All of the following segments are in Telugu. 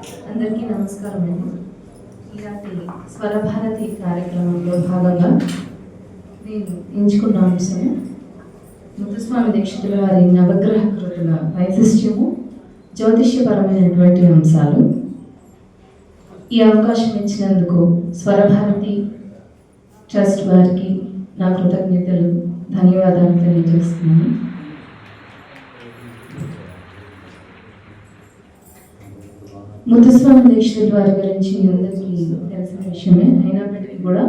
అందరికీ నమస్కారం అండి. ఇలాంటి స్వరభారతి కార్యక్రమంలో భాగంగా నేను ఎంచుకున్న అంశం ముత్తుస్వామి దీక్షితుల వారి నవగ్రహ కృతుల వైశిష్ట్యము, జ్యోతిష్యపరమైనటువంటి అంశాలు. ఈ అవకాశం ఇచ్చినందుకు స్వరభారతి ట్రస్ట్ వారికి నా కృతజ్ఞతలు, ధన్యవాదాలు తెలియజేస్తున్నాను. ముత్తుస్వామి దీక్షితుల వారి గురించి అందరికీ తెలిసిన విషయమే. అయినప్పటికీ కూడా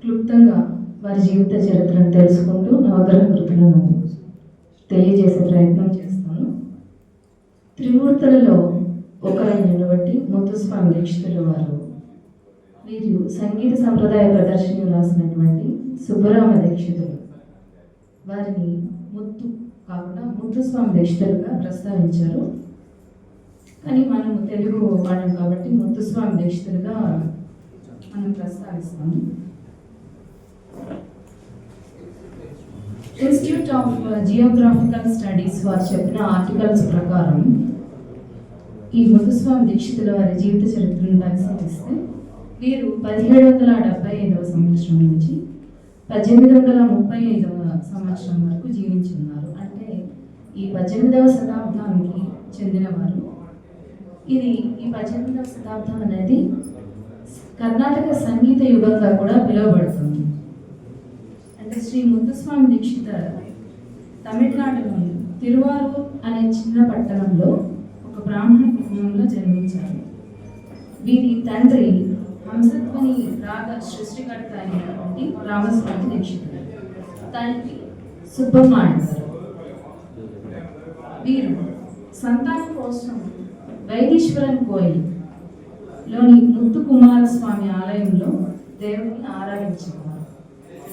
క్లుప్తంగా వారి జీవిత చరిత్రను తెలుసుకుంటూ నవగ్రహ కృతులను తెలియజేసే ప్రయత్నం చేస్తాను. త్రిమూర్తులలో ఒకరైనటువంటి ముత్తుస్వామి దీక్షితుల వారు వీరు సంగీత సంప్రదాయ ప్రదర్శనలు రాసినటువంటి సుబ్బరామ దీక్షితులు వారిని ముత్తు కాకుండా ముత్తుస్వామి దీక్షితులుగా ప్రస్తావించారు. కానీ మనం తెలుగు వాడం కాబట్టి ముత్తుస్వామి దీక్షితులుగా మనం ప్రస్తావిస్తాము. ఇన్స్టిట్యూట్ ఆఫ్ జియోగ్రాఫికల్ స్టడీస్ వారు చెప్పిన ఆర్టికల్స్ ప్రకారం ఈ ముత్తుస్వామి దీక్షితుల వారి జీవిత చరిత్రను పరిశీలిస్తే వీరు 1775 సంవత్సరం నుంచి 1835 సంవత్సరం వరకు జీవించున్నారు. అంటే ఈ 18వ శతాబ్దానికి చెందినవారు. ఇది ఈ 18వ శతాబ్దం అనేది కర్ణాటక సంగీత యుగంగా కూడా పిలువబడుతుంది. అంటే శ్రీ ముత్తుస్వామి దీక్షిత తమిళనాడులోని తిరువారూర్ అనే చిన్న పట్టణంలో ఒక బ్రాహ్మణ కుటుంబంలో జన్మించారు. వీరి తండ్రి హంసధ్వని రాగ సృష్టికర్త అయినటువంటి రామస్వామి దీక్షితులు, తండ్రి సుబ్బమ్మ అంటారు. వీరు సంతానం కోసం వైదీశ్వరన్ కోయిల్లోని ముత్తు కుమారస్వామి ఆలయంలో దేవుడిని ఆరాధించేవారు.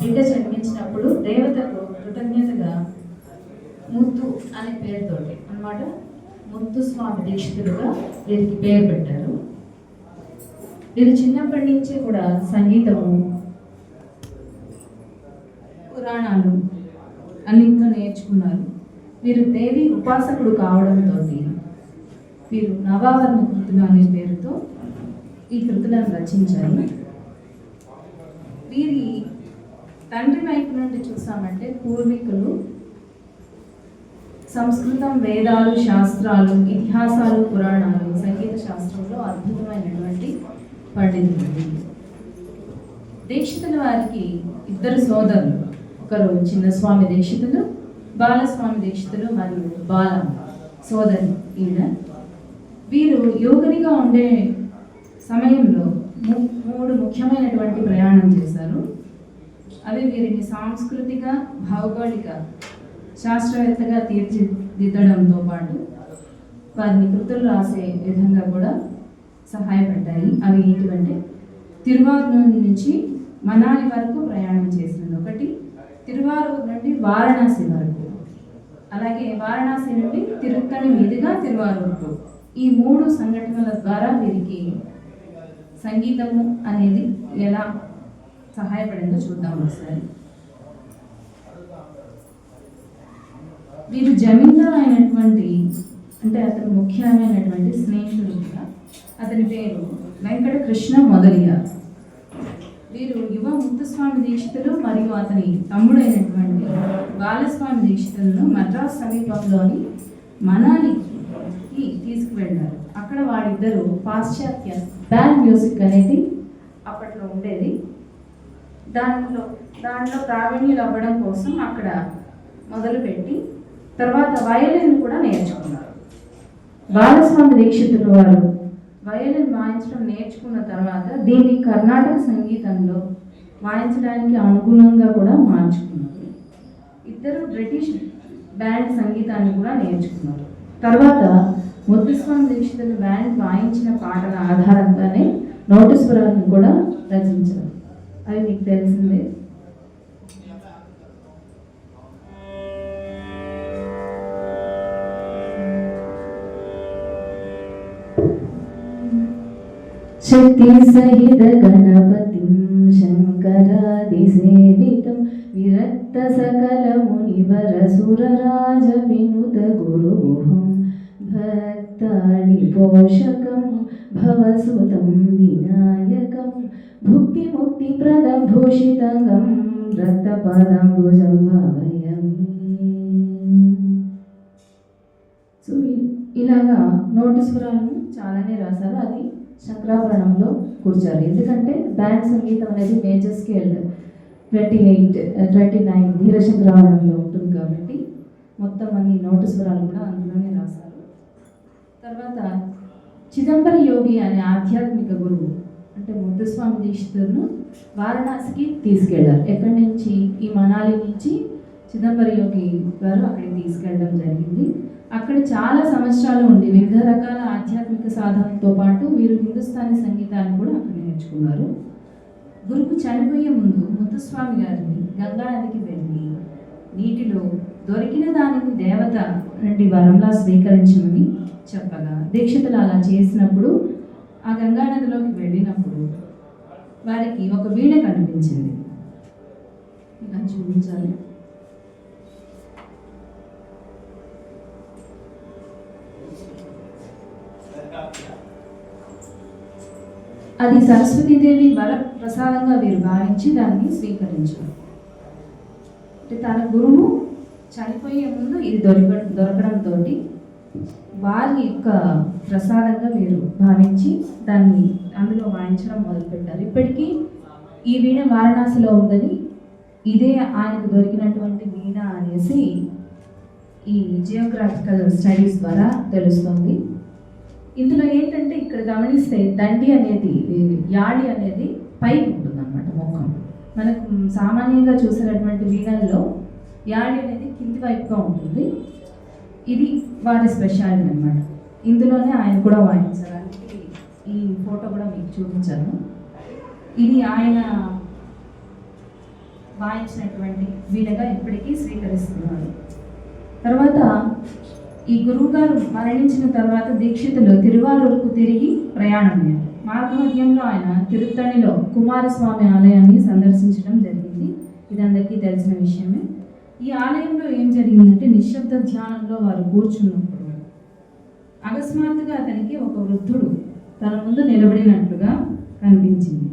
బిడ్డ జన్మించినప్పుడు దేవతకు కృతజ్ఞతగా ముత్తు అనే పేరుతోటి అన్నమాట ముత్తుస్వామి దీక్షితులుగా వీరికి పేరు పెట్టారు. వీరు చిన్నప్పటి నుంచే కూడా సంగీతము, పురాణాలు అన్నింటిలో నేర్చుకున్నారు. వీరు దేవి ఉపాసకుడు కావడంతో వీరు నవావర్ణ కృతులు అనే పేరుతో ఈ కృతులను రచించారు. వీరి తండ్రి వైపు నుండి చూసామంటే పూర్వీకులు సంస్కృతం, వేదాలు, శాస్త్రాలు, ఇతిహాసాలు, పురాణాలు, సంగీత శాస్త్రంలో అద్భుతమైనటువంటి పండితులు. దీక్షితుల వారికి ఇద్దరు సోదరులు, ఒకరు చిన్నస్వామి దీక్షితులు, బాలస్వామి దీక్షితులు మరియు బాల సోదరి ఈయన. వీరు యోగినిగా ఉండే సమయంలో 3 ముఖ్యమైనటువంటి ప్రయాణం చేశారు. అవి వీరిని సాంస్కృతిక, భౌగోళిక శాస్త్రవేత్తగా తీర్చిదిద్దడంతో పాటు వారిని కృతులు రాసే విధంగా కూడా సహాయపడ్డాయి. అవి ఏంటివంటే తిరువారూర్ నుంచి మనాలి వరకు ప్రయాణం చేసినది ఒకటి, తిరువారూర్ నుండి వారణాసి వరకు, అలాగే వారణాసి నుండి తిరుత్తణి మీదుగా తిరువారూర్కు. ఈ 3 సంఘటనల ద్వారా వీరికి సంగీతము అనేది ఎలా సహాయపడిందో చూద్దాం ఒకసారి. వీరు జమీందారు అయినటువంటి, అంటే అతను ముఖ్యమైనటువంటి స్నేహితుడు కూడా, అతని పేరు వెంకట కృష్ణ మొదలియార్. వీరు యువ ముత్తుస్వామి దీక్షితులు మరియు అతని తమ్ముడైనటువంటి బాలస్వామి దీక్షితులను మద్రాసు సమీపంలోని మనాలికి తీసుకువెళ్ళారు. అక్కడ వారిద్దరూ పాశ్చాత్య బ్యాండ్ మ్యూజిక్ అనేది అప్పట్లో ఉండేది, దాంట్లో ప్రావీణ్యులు అవ్వడం కోసం అక్కడ మొదలుపెట్టి తర్వాత వయలిన్ కూడా నేర్చుకున్నారు. బాలస్వామి దీక్షితుల వారు వయలిన్ వాయించడం నేర్చుకున్న తర్వాత దీన్ని కర్ణాటక సంగీతంలో వాయించడానికి అనుగుణంగా కూడా మార్చుకున్నారు. ఇద్దరు బ్రిటిష్ బ్యాండ్ సంగీతాన్ని కూడా నేర్చుకున్నారు. తర్వాత ముత్తుస్వామి దీక్షితులు బ్యాండ్ వాయించిన పాటల ఆధారంగానే నోటీశ్వరాలను కూడా రచించారు. అవి మీకు తెలిసిందే. శక్తి సహిత గణపతిం శంకరాది సేవితం విరక్త సకల మునివర సురరాజ వినుత గురుహం భక్తి భక్తాళి పోషకం భవసుతం వినాయకం భుక్తి ముక్తి ప్రదం భూషితంగం రక్తపదంబుజం భావయామి. సో ఇలాగా నోటు స్వరాలను చాలానే రాశారు. అది శంకరాభరణంలో కూర్చారు. ఎందుకంటే బ్యాండ్ సంగీతం అనేది మేజర్ స్కేల్ 29 ధీరశంకరాభరణంలో ఉంటుంది కాబట్టి మొత్తం అన్ని నోటు స్వరాలు కూడా అందులోనే రాశారు. తర్వాత చిదంబర యోగి అనే ఆధ్యాత్మిక గురువు అంటే ముద్దుస్వామి దీక్షితులను వారణాసికి తీసుకెళ్లారు. ఎక్కడి నుంచి? ఈ మనాలి నుంచి చిదంబర యోగి గారు అక్కడికి తీసుకెళ్ళడం జరిగింది. అక్కడ చాలా సంవత్సరాలు ఉండి వివిధ రకాల ఆధ్యాత్మిక సాధనతో పాటు వీరు హిందుస్థానీ సంగీతాన్ని కూడా అక్కడ నేర్చుకున్నారు. గురువు చనిపోయే ముందు ముద్దుస్వామి గారిని గంగా నదికి వెళ్ళి నీటిలో దొరికిన దానిని దేవత నుండి వరంలా స్వీకరించమని చెప్పగా దీక్షితులు అలా చేసినప్పుడు ఆ గంగా నదిలోకి వెళ్ళినప్పుడు వారికి ఒక వీణ కనిపించింది. ఇలా చూపించాలి. అది సరస్వతీదేవి వర ప్రసాదంగా వీరు భావించి దాన్ని స్వీకరించారు. అంటే తన గురువు చనిపోయే ముందు ఇది దొరకడంతో వారి యొక్క ప్రసాదంగా వీరు భావించి దాన్ని అందులో వాయించడం మొదలుపెట్టారు. ఇప్పటికీ ఈ వీణ వారణాసిలో ఉందని, ఇదే ఆయనకు దొరికినటువంటి వీణ అనేసి ఈ జియోగ్రాఫికల్ స్టడీస్ ద్వారా తెలుస్తుంది. ఇందులో ఏంటంటే ఇక్కడ గమనిస్తే దండి అనేది, యాడి అనేది పైకి ఉంటుంది అన్నమాట ముఖం. మనకు సామాన్యంగా చూసినటువంటి వీణల్లో యాడి అనేది కింది వైపుగా ఉంటుంది. ఇది వారి స్పెషాలిటీ అన్నమాట. ఇందులోనే ఆయన కూడా వాయించారు. ఈ ఫోటో కూడా మీకు చూపించాను. ఇది ఆయన వాయించినటువంటి వీణగా ఇప్పటికీ స్వీకరిస్తున్నారు. తర్వాత ఈ గురువుగారు మరణించిన తర్వాత దీక్షితులు తిరువారూరుకు తిరిగి ప్రయాణమయ్యారు. మార్గమధ్యంలో ఆయన తిరుత్తణిలో కుమారస్వామి ఆలయాన్ని సందర్శించడం జరిగింది. ఇది అందరికీ తెలిసిన విషయమే. ఈ ఆలయంలో ఏం జరిగిందంటే నిశ్శబ్ద ధ్యానంలో వారు కూర్చున్నప్పుడు అకస్మాత్తుగా అతనికి ఒక వృద్ధుడు తన ముందు నిలబడినట్లుగా కనిపించింది.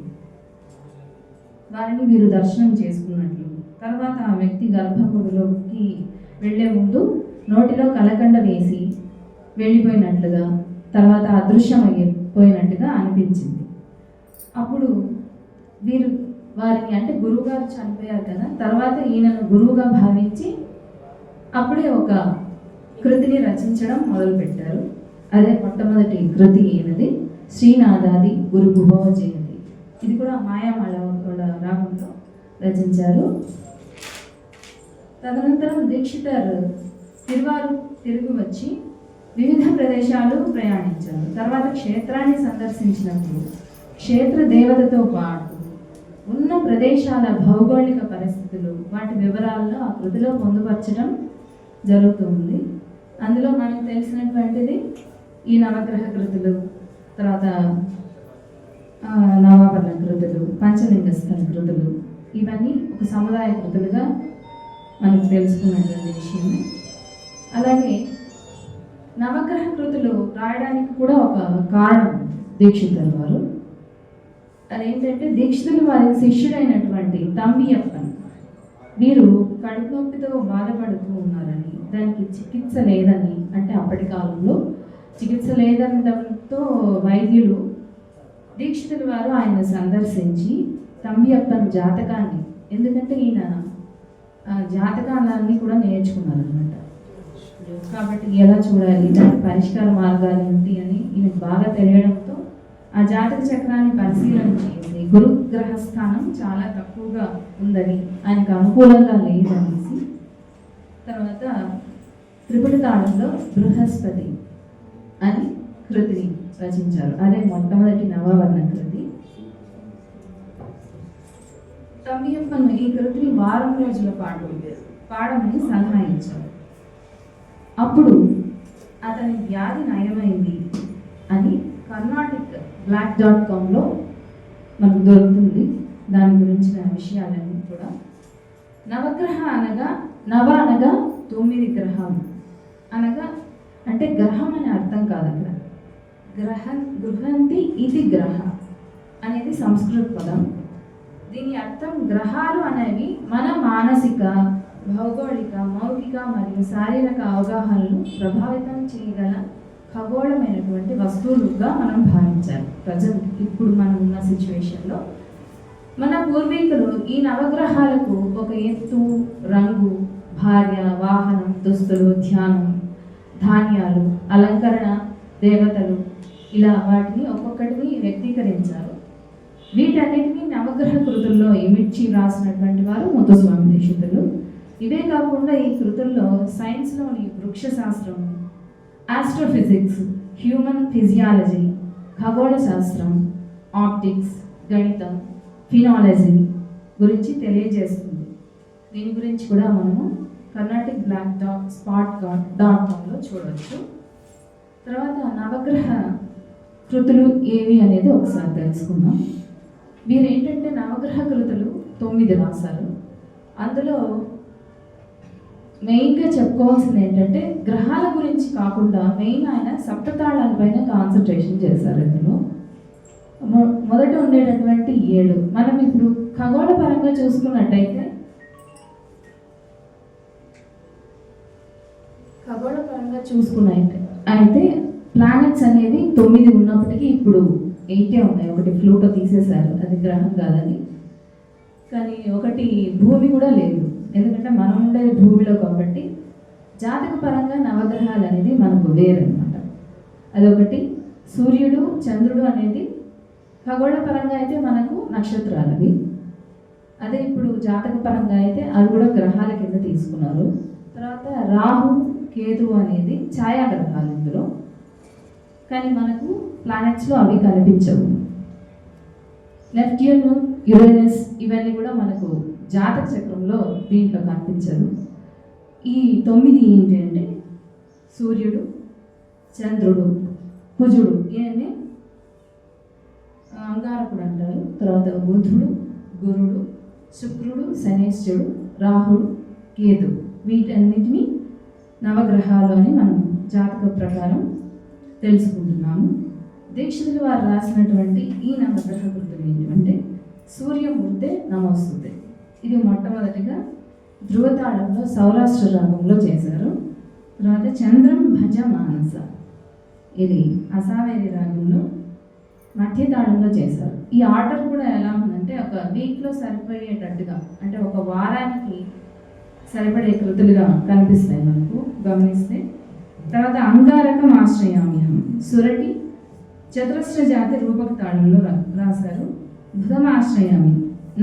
వారిని వీరు దర్శనం చేసుకున్నట్లు. తర్వాత ఆ వ్యక్తి గర్భగుడిలోకి వెళ్లే ముందు నోటిలో కలకండ వేసి వెళ్ళిపోయినట్లుగా, తర్వాత అదృశ్యమైపోయినట్టుగా అనిపించింది. అప్పుడు వీరు వారిని, అంటే గురువుగారు చనిపోయారు కదా, తర్వాత ఈయనను గురువుగా భావించి అప్పుడే ఒక కృతిని రచించడం మొదలుపెట్టారు. అదే మొట్టమొదటి కృతి ఈయనది, శ్రీనాథాది గురు భుభవ జయంతి. ఇది కూడా మాయామాళ రాగంతో రచించారు. తదనంతరం దీక్షితర్ తిరువారూరు తిరిగి వచ్చి వివిధ ప్రదేశాలు ప్రయాణించారు. తర్వాత క్షేత్రాన్ని సందర్శించినప్పుడు క్షేత్ర దేవతతో పాటు ఉన్న ప్రదేశాల భౌగోళిక పరిస్థితులు, వాటి వివరాలను ఆ కృతిలో పొందుపరచడం జరుగుతుంది. అందులో మనకు తెలిసినటువంటిది ఈ నవగ్రహ కృతులు, తర్వాత నవాభరణ కృతులు, పంచలింగ స్థల కృతులు, ఇవన్నీ ఒక సముదాయ కృతులుగా మనకు తెలుసుకున్నటువంటి విషయమే. అలాగే నవగ్రహ కృతులు రాయడానికి కూడా ఒక కారణం దీక్షితుల వారు. అదేంటంటే దీక్షితులు వారి శిష్యుడైనటువంటి తంబియప్పన్ వీరు కడుపు నొప్పితో బాధపడుతూ ఉన్నారని, దానికి చికిత్స లేదని, అంటే అప్పటి కాలంలో చికిత్స లేదనడంతో వైద్యులు దీక్షితుల వారు ఆయన సందర్శించి తంబియప్పన్ జాతకాన్ని, ఎందుకంటే ఈయన జాతకాలన్నీ కూడా నేర్చుకున్నారనమాట, కాబట్టి ఎలా చూడాలి, దానికి పరిష్కార మార్గాలు ఏంటి అని ఈయనకు బాగా తెలియడంతో ఆ జాతక చక్రాన్ని పరిశీలన చేసి గురుగ్రహ స్థానం చాలా తక్కువగా ఉందని, ఆయనకు అనుకూలంగా లేదనేసి తర్వాత త్రిపుటి తాళంలో బృహస్పతి అని కృతిని రచించారు. అదే మొట్టమొదటి నవవర్ణ కృతి. తంబియప్పన్ ఈ కృతిని వారం రోజుల పాటు పాడమని సలహా ఇచ్చారు. అప్పుడు అతని వ్యాధి నయమైంది అని కర్ణాటిక్ black.comలో మనకు దొరుకుతుంది. దాని గురించిన విషయాలన్నీ కూడా. నవగ్రహ అనగా, నవ అనగా 9 గ్రహాలు అనగా అంటే గ్రహం అనే అర్థం కాదు అక్కడ. గృహంతి ఇది గ్రహ అనేది సంస్కృత పదం. దీని అర్థం గ్రహాలు అనేవి మన మానసిక, భౌగోళిక, మౌలిక మరియు శారీరక అవగాహనలు ప్రభావితం చేయగల ఖగోళమైనటువంటి వస్తువులుగా మనం భావించాలి. ప్రజెంట్ ఇప్పుడు మనం ఉన్న సిచ్యువేషన్లో మన పూర్వీకులు ఈ నవగ్రహాలకు ఒక ఎత్తు, రంగు, భార్య, వాహనం, దుస్తులు, ధ్యానం, ధాన్యాలు, అలంకరణ, దేవతలు, ఇలా వాటిని ఒక్కొక్కటిని వ్యక్తీకరించారు. వీటన్నిటిని నవగ్రహ కృతుల్లో ఇమిడ్చి రాసినటువంటి వారు ముత్తుస్వామి దీక్షితులు. ఇవే కాకుండా ఈ కృతుల్లో సైన్స్లోని వృక్షశాస్త్రం, ఆస్ట్రోఫిజిక్స్, హ్యూమన్ ఫిజియాలజీ, ఖగోళ శాస్త్రం, ఆప్టిక్స్, గణితం, ఫినాలజీ గురించి తెలియజేస్తుంది. దీని గురించి కూడా మనము కర్ణాటిక్ బ్లాక్ డాట్ spot.com చూడవచ్చు. తర్వాత నవగ్రహ కృతులు ఏవి అనేది ఒకసారి తెలుసుకుందాం. వీరు ఏంటంటే నవగ్రహ కృతులు 9 రాశారు. అందులో మెయిన్గా చెప్పుకోవాల్సింది ఏంటంటే గ్రహాల గురించి కాకుండా మెయిన్ ఆయన సప్తతాళాల పైన కాన్సన్ట్రేషన్ చేశారు. ఇందులో మొదట ఉండేటటువంటి 7 మనం ఇప్పుడు ఖగోళ పరంగా చూసుకున్నట్టయితే అయితే ప్లానెట్స్ అనేవి 9 ఉన్నప్పటికీ ఇప్పుడు 8 ఉన్నాయి. ఒకటి ఫ్లూటో తీసేశారు, అది గ్రహం కాదని. కానీ ఒకటి భూమి కూడా లేదు, ఎందుకంటే మనం ఉండేది భూమిలో కాబట్టి జాతక పరంగా నవగ్రహాలు అనేది మనకు వేరనమాట. అదొకటి. సూర్యుడు, చంద్రుడు అనేది ఖగోళ పరంగా అయితే మనకు నక్షత్రాలు అవి. అదే ఇప్పుడు జాతక పరంగా అయితే అవి కూడా గ్రహాల కింద తీసుకున్నారు. తర్వాత రాహు, కేతు అనేది ఛాయాగ్రహాలు ఇందులో, కానీ మనకు ప్లానెట్స్లో అవి కనిపించవు. నెప్ట్యూన్, యురేనస్ ఇవన్నీ కూడా మనకు జాతక చక్రంలో దీంట్లో కనిపించదు. ఈ 9 ఏంటి అంటే సూర్యుడు, చంద్రుడు, కుజుడు, ఇవన్నీ అంగారకుడు అంటారు. తర్వాత బుధుడు, గురుడు, శుక్రుడు, శనేశ్వరుడు, రాహుడు, కేతు, వీటన్నిటినీ నవగ్రహాలు అని మనం జాతక ప్రకారం తెలుసుకుంటున్నాము. దీక్షితులు వారు రాసినటువంటి ఈ నవగ్రహ కృతులు ఏంటంటే సూర్యమూర్తే నమోస్తుతే. ఇది మొట్టమొదటిగా ధృవతాళంలో సౌరాష్ట్ర రాగంలో చేశారు. తర్వాత చంద్రం భజ మానస, ఇది అసావేరి రాగంలో మధ్యతాళంలో చేశారు. ఈ ఆర్డర్ కూడా ఎలా ఉందంటే ఒక వీక్లో సరిపోయేటట్టుగా, అంటే ఒక వారానికి సరిపడే కృతులుగా కనిపిస్తాయి మనకు గమనిస్తే. తర్వాత అంగారకం ఆశ్రయామ్యహం, సురటి చతురస్ర జాతి రూపక తాళంలో రాశారు. బుధమాశ్రయామి,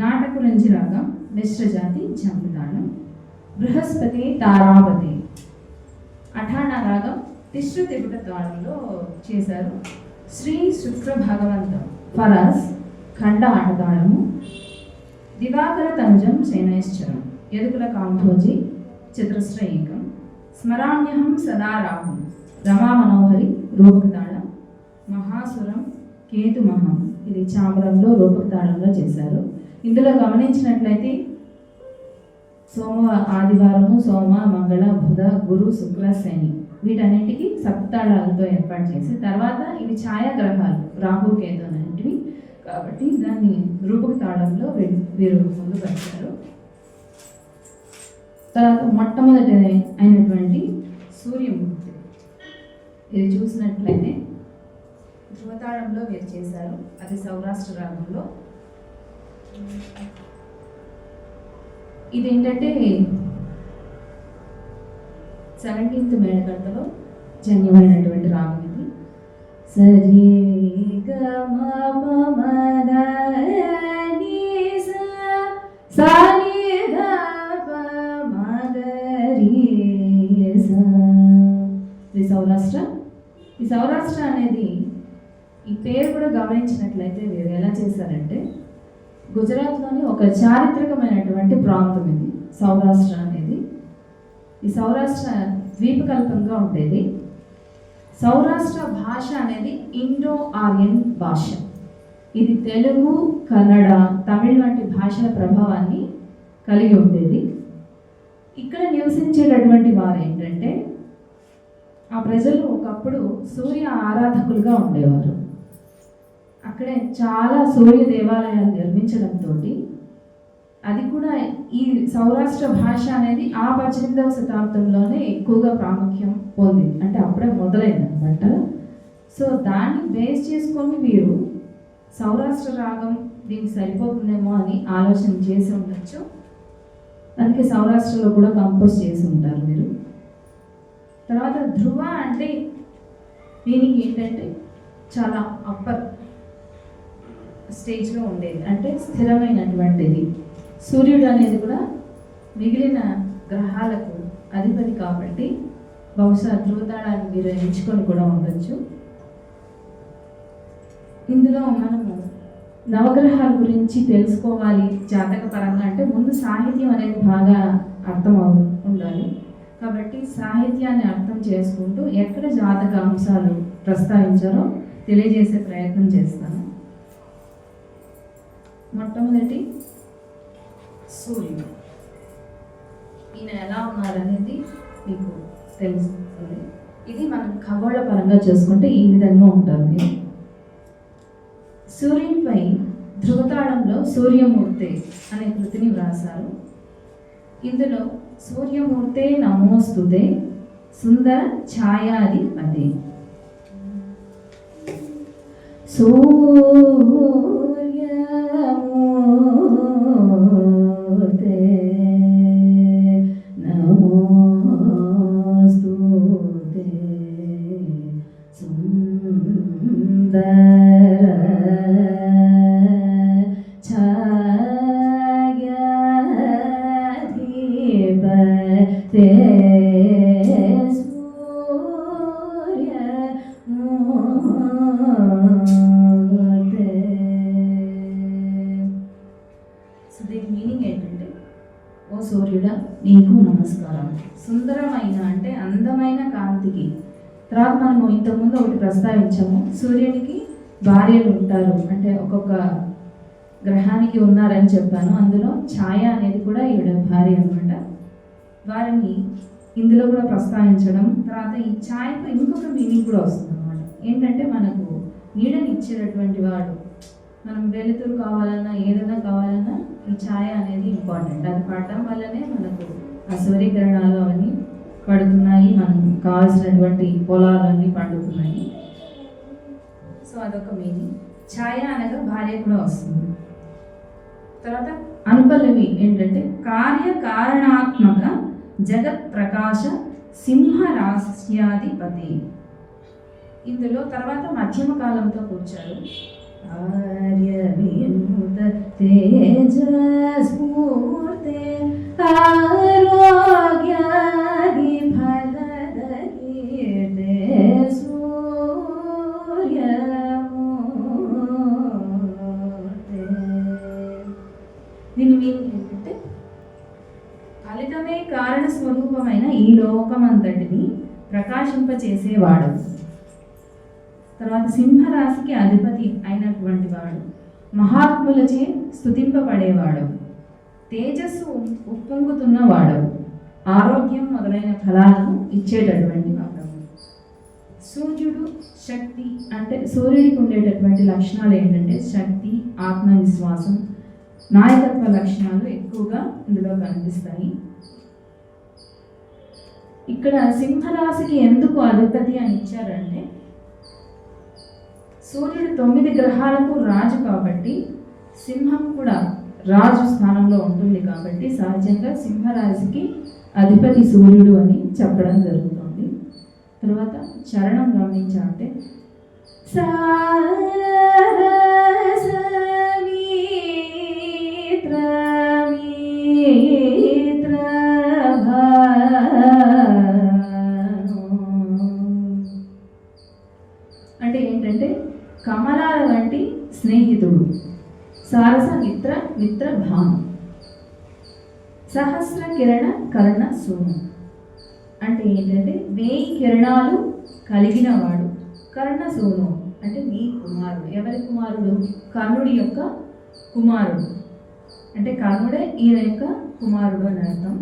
నాటకురంజి రాగం మిశ్ర జాతి జంపు తాళం. బృహస్పతి తారాపతి, అఠాణా రాగం తిశ్రు త్రిపుట తాళంలో చేశారు. శ్రీ శుక్ర భగవంతం ఫరస్ ఖండ ఆటతాళము. దివాకర తంజం శైనైశ్చరం, యదుకుల కాంభోజి చతురస్ర ఏకం. స్మరామ్యహం సదా రాహం, రమా మనోహరి రూపక తాళం. మహాసురం కేతుమహం, ఇది చామరంలో రూపక తాళంలో చేశారు. ఇందులో గమనించినట్లయితే ఆదివారము, సోమ, మంగళ, బుధ, గురు, శుక్ర, శని వీటన్నిటికీ సప్తాళాలతో ఏర్పాటు చేసి, తర్వాత ఇవి ఛాయాగ్రహాలు రాహు, కేతు అనేటివి కాబట్టి దాన్ని రూపక తాళంలో వీరు పొందుపరిచారు. తర్వాత మొట్టమొదటి అయినటువంటి సూర్యమూర్తి, ఇది చూసినట్లయితే ధృవతాళంలో వీరు చేశారు. అది సౌరాష్ట్ర రాగంలో. ఇదేంటంటే 17th మేళకర్తలో జన్యమైనటువంటి రాగం ఇది. సరి గ మ ప మ ద ని స సా ని ధ ప మ గ రి స. ఇది సౌరాష్ట్ర. ఈ సౌరాష్ట్ర అనేది ఈ పేరు కూడా గమనించినట్లయితే వీరు ఎలా చేశారంటే గుజరాత్లోని ఒక చారిత్రకమైనటువంటి ప్రాంతం ఇది సౌరాష్ట్ర అనేది. ఈ సౌరాష్ట్ర ద్వీపకల్పంగా ఉండేది. సౌరాష్ట్ర భాష అనేది ఇండో ఆర్యన్ భాష. ఇది తెలుగు, కన్నడ, తమిళ్ వంటి భాషల ప్రభావాన్ని కలిగి ఉండేది. ఇక్కడ నివసించేటటువంటి వారు ఏంటంటే ఆ ప్రజలు ఒకప్పుడు సూర్య ఆరాధకులుగా ఉండేవారు. అక్కడే చాలా సూర్య దేవాలయాలు నిర్మించడంతో అది కూడా ఈ సౌరాష్ట్ర భాష అనేది ఆ 18వ శతాబ్దంలోనే ఎక్కువగా ప్రాముఖ్యం పొందింది. అంటే అప్పుడే మొదలైందనమాట. సో దాన్ని బేస్ చేసుకొని వీరు సౌరాష్ట్ర రాగం దీనికి సరిపోతుందేమో అని ఆలోచన చేసి ఉండొచ్చు. అందుకే సౌరాష్ట్రలో కూడా కంపోజ్ చేసి ఉంటారు మీరు. తర్వాత ధ్రువ అంటే మీనింగ్ ఏంటంటే చాలా అప్పర్ స్టేజ్లో ఉండేది, అంటే స్థిరమైనటువంటిది. సూర్యుడు అనేది కూడా మిగిలిన గ్రహాలకు అధిపతి కాబట్టి బహుశా ధ్రువతాళాన్ని మీరు ఎంచుకొని కూడా ఉండొచ్చు. ఇందులో మనము నవగ్రహాల గురించి తెలుసుకోవాలి జాతక పరంగా అంటే ముందు సాహిత్యం అనేది బాగా అర్థం ఉండాలి. కాబట్టి సాహిత్యాన్ని అర్థం చేసుకుంటూ ఎక్కడ జాతక అంశాలు ప్రస్తావించారో తెలియజేసే ప్రయత్నం చేస్తాను. మొట్టమొదటి సూర్యుడు, ఈయన ఎలా ఉన్నారనేది మీకు తెలుస్తుంది. ఇది మనం ఖగోళ పరంగా చూసుకుంటే ఈ విధంగా ఉంటారు మీరు. సూర్యునిపై ధ్రువతాళంలో సూర్యమూర్తి అనే కృతిని వ్రాసారు. ఇందులో సూర్యమూర్తే నమోస్తుతే సుందర ఛాయాధిపతి. సూర్యమూర్తే నమోస్తుతే సుందర దీని మీనింగ్ ఏంటంటే, ఓ సూర్యుడా నీకు నమస్కారం. సుందరమైన అంటే అందమైన కాంతికి. తర్వాత మనము ఇంతకుముందు ఒకటి ప్రస్తావించాము, సూర్యునికి భార్యలు ఉంటారు అంటే ఒక్కొక్క గ్రహానికి ఉన్నారని చెప్పాను. అందులో ఛాయ అనేది కూడా ఈవిడ భార్య అనమాట. వారిని ఇందులో కూడా ప్రస్తావించడం. తర్వాత ఈ ఛాయకు ఇంకొక మీనింగ్ కూడా వస్తుంది అనమాట. ఏంటంటే మనకు నీడని ఇచ్చేటటువంటి వాడు. మనం వెలుతురు కావాలన్నా ఏదైనా కావాలన్నా ఈ ఛాయ అనేది ఇంపార్టెంట్. అది పడడం వల్లనే మనకు ఆ సూర్యకిరణాలు అవన్నీ పడుతున్నాయి, మనకు కావాల్సినటువంటి పొలాలన్నీ పండుతున్నాయి. సో అదొక మీనింగ్. ఛాయ అనగా భార్య కూడా వస్తుంది. తర్వాత అనుపల్లవి ఏంటంటే కార్యకారణాత్మక జగత్ ప్రకాశ సింహరాశ్యాధిపతి. ఇందులో తర్వాత మధ్యమ కాలంతో కూర్చారు. ఆర్యవినుత తేజస్ఫూర్తే ఆరోగ్యాది ఫలదకీర్తే సూర్యమూర్తే. దీని మీనింగ్ ఏంటంటే ఫలితమే కారణ స్వరూపమైన ఈ లోకమంతటిని ప్రకాశింపచేసేవాడు. తర్వాత సింహరాశికి అధిపతి అయినటువంటి వాడు, మహాత్ములచే స్తుతింపబడేవాడు, తేజస్సు ఉప్పొంగుతున్నవాడు, ఆరోగ్యం మొదలైన ఫలాలను ఇచ్చేటటువంటి వాడు. సూర్యుడు శక్తి అంటే సూర్యుడికి ఉండేటటువంటి లక్షణాలు ఏంటంటే శక్తి, ఆత్మవిశ్వాసం, నాయకత్వ లక్షణాలు ఎక్కువగా ఇందులో కనిపిస్తాయి. ఇక్కడ సింహరాశికి ఎందుకు అధిపతి అని ఇచ్చారంటే సూర్యుడు 9 గ్రహాలకు రాజు కాబట్టి సింహం కూడా రాజు స్థానంలో ఉంటుంది కాబట్టి సహజంగా సింహరాశికి అధిపతి సూర్యుడు అని చెప్పడం జరుగుతుంది. తర్వాత చరణం గమనించాలంటే అంటే ఏంటంటే కమలాల వంటి స్నేహితుడు, సారస మిత్ర మిత్ర భాను, సహస్ర కిరణ కర్ణ సోము అంటే ఏంటంటే 1000 కిరణాలు కలిగిన వాడు. కర్ణ సోను అంటే నీ కుమారుడు. ఎవరి కుమారుడు? కర్ణుడి యొక్క కుమారుడు. అంటే కర్ణుడే ఈయన యొక్క కుమారుడు అని అర్థం.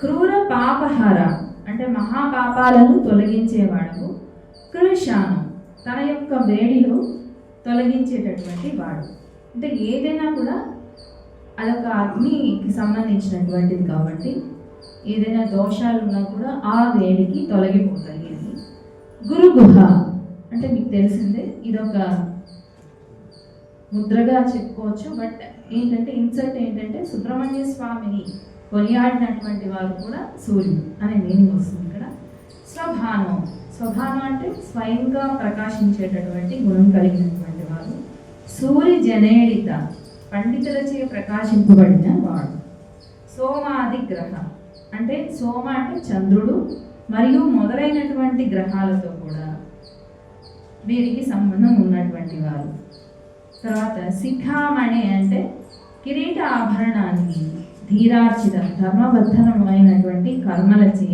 క్రూర పాపహార అంటే మహాపాపాలను తొలగించేవాడు. కృషాను తన యొక్క వేడిలో తొలగించేటటువంటి వాడు. అంటే ఏదైనా కూడా అదొక అగ్నికి సంబంధించినటువంటిది కాబట్టి ఏదైనా దోషాలు ఉన్నా కూడా ఆ వేడికి తొలగిపోతాయి అని. గురుగుహ అంటే మీకు తెలిసిందే, ఇదొక ముద్రగా చెప్పుకోవచ్చు. బట్ ఏంటంటే ఇన్సర్ట్ ఏంటంటే సుబ్రహ్మణ్య స్వామిని కొనియాడినటువంటి వారు కూడా సూర్యుడు అనే మీనింగ్ వస్తుంది ఇక్కడ. స్వభానం, స్వభానం అంటే స్వయంగా ప్రకాశించేటటువంటి గుణం కలిగినటువంటి వారు. సూర్య జనేడిత పండితులచే ప్రకాశింపబడిన వాడు. సోమాది గ్రహ అంటే సోమ అంటే చంద్రుడు మరియు మొదలైనటువంటి గ్రహాలతో కూడా వీరికి సంబంధం ఉన్నటువంటి వారు. తర్వాత శిఖామణి అంటే కిరీట ఆభరణాన్ని ధీరార్చిత ధర్మబద్ధమైనటువంటి కర్మలచే.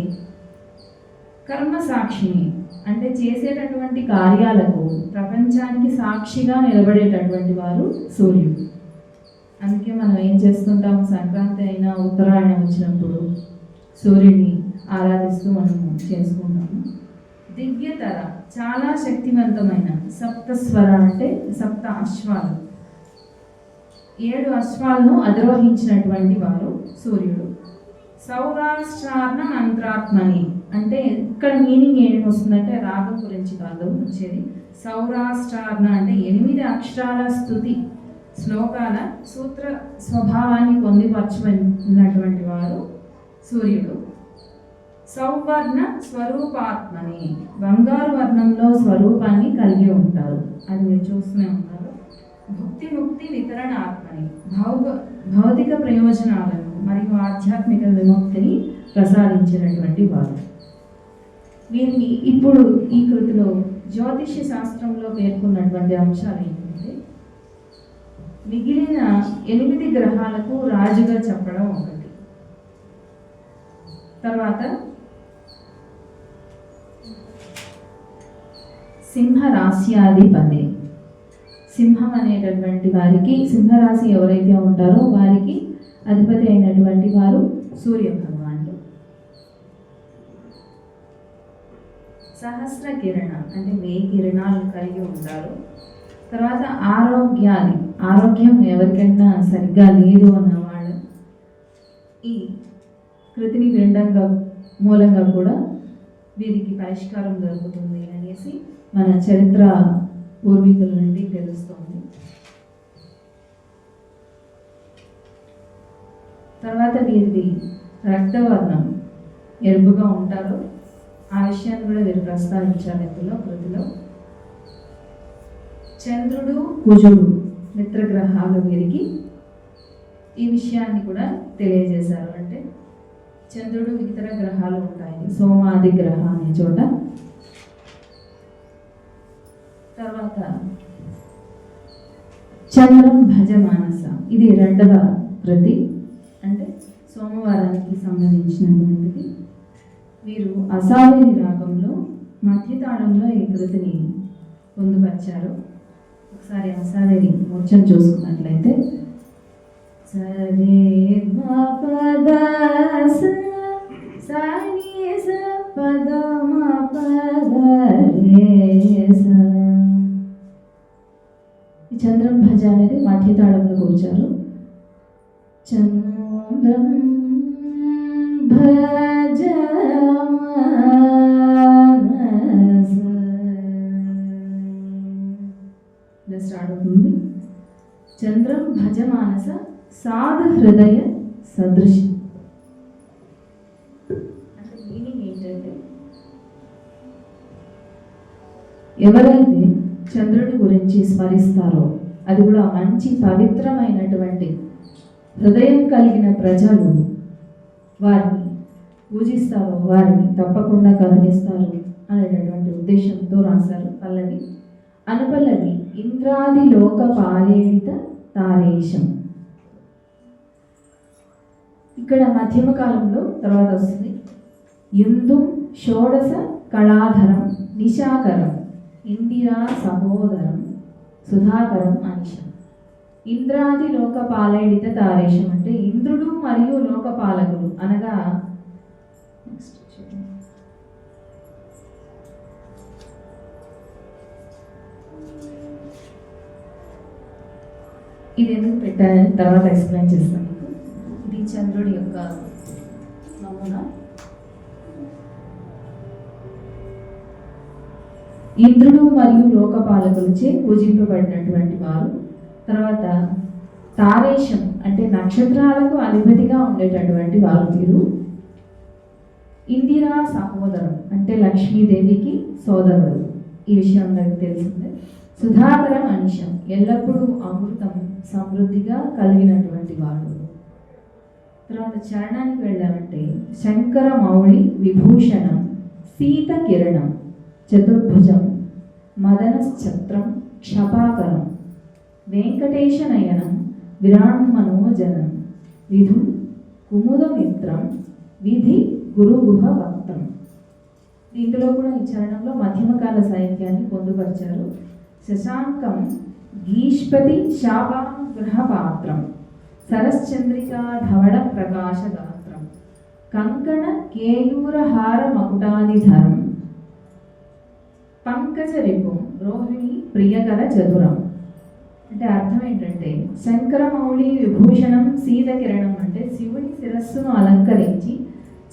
కర్మ సాక్షిని అంటే చేసేటటువంటి కార్యాలకు ప్రపంచానికి సాక్షిగా నిలబడేటటువంటి వారు సూర్యుడు. అందుకే మనం ఏం చేస్తుంటాము, సంక్రాంతి అయినా ఉత్తరాయణం వచ్చినప్పుడు సూర్యుడిని ఆరాధిస్తూ మనము చేసుకుంటాము. దివ్యతర చాలా శక్తివంతమైన. సప్తస్వర అంటే సప్త అశ్వాలు, 7 అశ్వాలను అధిరోహించినటువంటి వారు సూర్యుడు. సౌరాష్ట్రార్ణ మంత్రాత్మని అంటే ఇక్కడ మీనింగ్ ఏమి వస్తుందంటే రాగం గురించి కాదు వచ్చేది. సౌరాష్ట్రార్ణ అంటే 8 అక్షరాల స్తుతి శ్లోకాల సూత్ర స్వభావాన్ని పొందిపరచుకున్నటువంటి వారు సూర్యుడు. సౌవర్ణ స్వరూపాత్మని బంగారు వర్ణంలో స్వరూపాన్ని కలిగి ఉంటారు, అది మీరు చూస్తూనే ఉంటారు. భుక్తి ముక్తి వితరణ ఆత్మని భౌతిక ప్రయోజనాలను మరియు ఆధ్యాత్మిక విముక్తిని ప్రసాదించినటువంటి వారు. వీరిని ఇప్పుడు ఈ కృతిలో జ్యోతిష్య శాస్త్రంలో పేర్కొన్నటువంటి అంశాలు ఏంటంటే మిగిలిన 8 గ్రహాలకు రాజుగా చెప్పడం ఒకటి. తర్వాత సింహరాశ్యాధిపతి, సింహం అనేటటువంటి వారికి, సింహరాశి ఎవరైతే ఉంటారో వారికి అధిపతి అయినటువంటి వారు సూర్య భగవానుడు. సహస్ర కిరణ అంటే 1000 కిరణాలను కలిగి ఉంటారు. తర్వాత ఆరోగ్యాది, ఆరోగ్యం ఎవరికైనా సరిగ్గా లేదు అన్నవాళ్ళు ఈ కృతిని వినడంగా మూలంగా కూడా వీరికి పరిష్కారం దొరుకుతుంది అనేసి మన చరిత్ర పూర్వీకుల నుండి తెలుస్తోంది. తర్వాత వీరిది రక్తవర్ణం ఎరుపుగా ఉంటారు, ఆ విషయాన్ని కూడా వీరు ప్రస్తావించారు ఇందులో కృతిలో. చంద్రుడు కుజుడు మిత్రగ్రహాలు వీరికి ఈ విషయాన్ని కూడా తెలియజేశారు. అంటే చంద్రుడు ఇతర గ్రహాలు ఉంటాయి సోమాది గ్రహ అనే చోట. తర్వాత చంద్రం భజ మానస, ఇది 2వ కృతి, అంటే సోమవారానికి సంబంధించినటువంటిది. వీరు అసావేరి రాగంలో మధ్యతాళంలో ఈ కృతిని పొందుపరిచారు. ఒకసారి అసావేరి మూర్ఛను చూసుకున్నట్లయితే సరే పద సని స పద మ పద రే స. ఈ చంద్రం భజ అనేది మధ్యతాళంలో కూర్చారు. చంద్రం భజ స్టార్ట్ అవుతుంది. చంద్రం భజ మానస సాధు హృదయ సదృశం అంటే మీనింగ్ ఏంటంటే ఎవరైతే చంద్రుడి గురించి స్మరిస్తారో, అది కూడా మంచి పవిత్రమైనటువంటి హృదయం కలిగిన ప్రజలు వారిని పూజిస్తారో వారిని తప్పకుండా కరుణిస్తారు అనేటటువంటి ఉద్దేశంతో రాశారు పల్లవి. అనుపల్లవి ఇంద్రాది లోక పాలేడిత తారేశం. ఇక్కడ మధ్యమ కాలంలో తర్వాత వస్తుంది. యుందు షోడశ కళాధరం నిశాకరం ఇందిరా సహోదరం సుధాకరం అనిశం. ఇంద్రాది లోకపాలయుడిత తారేశం అంటే ఇంద్రుడు మరియు లోకపాలకులు అనగా ఇది ఎందుకు పెట్టానని తర్వాత ఎక్స్ప్లెయిన్ చేస్తాను మీకు. ఇది చంద్రుడి యొక్క నమూనా. ఇంద్రుడు మరియు లోకపాలకులచే పూజింపబడినటువంటి వారు. తర్వాత తారేశం అంటే నక్షత్రాలకు అధిపతిగా ఉండేటటువంటి వారు వీరు. ఇందిరా సహోదరం అంటే లక్ష్మీదేవికి సోదరుడు, ఈ విషయం అందరికీ తెలిసిందే. సుధాకర మనిషం ఎల్లప్పుడూ అమృతం సమృద్ధిగా కలిగినటువంటి వాడు. తర్వాత చరణానికి వెళ్ళామంటే శంకర మౌళి విభూషణం సీత కిరణం చతుర్భుజం మదనశ్చత్రం క్షపాకరం వెంకటేశ నయనం విరాణ్మనోజనం విధు కుముదమిత్రం విధి గురుగుహ వక్తం. దీంట్లో కూడా ఈ చరణంలో మధ్యమకాల సాహిత్యాన్ని పొందుపరిచారు. శశాంకం గీష్పతి శాపానుగ్రహపాత్రం సరశ్చంద్రికా ధవళ ప్రకాశగాత్రం కంకణ కేయూరహార మకుటాదిధరం పంకజ రిపుం రోహిణి ప్రియకర చతురం. అంటే అర్థం ఏంటంటే శంకరమౌళి విభూషణం సీత కిరణం అంటే శివుని శిరస్సును అలంకరించి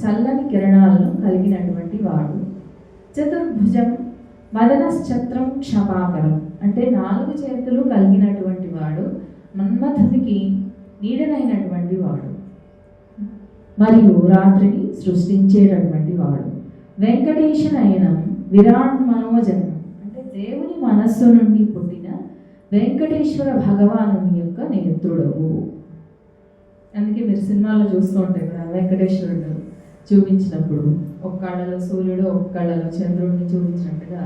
చల్లని కిరణాలను కలిగినటువంటి వాడు. చతుర్భుజం మదనశ్చత్రం క్షపాకరం అంటే 4 చేతులు కలిగినటువంటి వాడు, మన్మథునికి నీడనైనటువంటి వాడు మరియు రాత్రిని సృష్టించేటటువంటి వాడు. వెంకటేశ నయనం విరాట్ మనోజనం అంటే దేవుని మనస్సు నుండి పుట్టిన వెంకటేశ్వర భగవానుని యొక్క నేత్రుడవు. అందుకే మీరు సినిమాలో చూస్తూ ఉంటాయి కదా, వెంకటేశ్వరుడు చూపించినప్పుడు ఒక కళ్ళలో సూర్యుడు ఒక కళ్ళలో చంద్రుడిని చూపించినట్టుగా.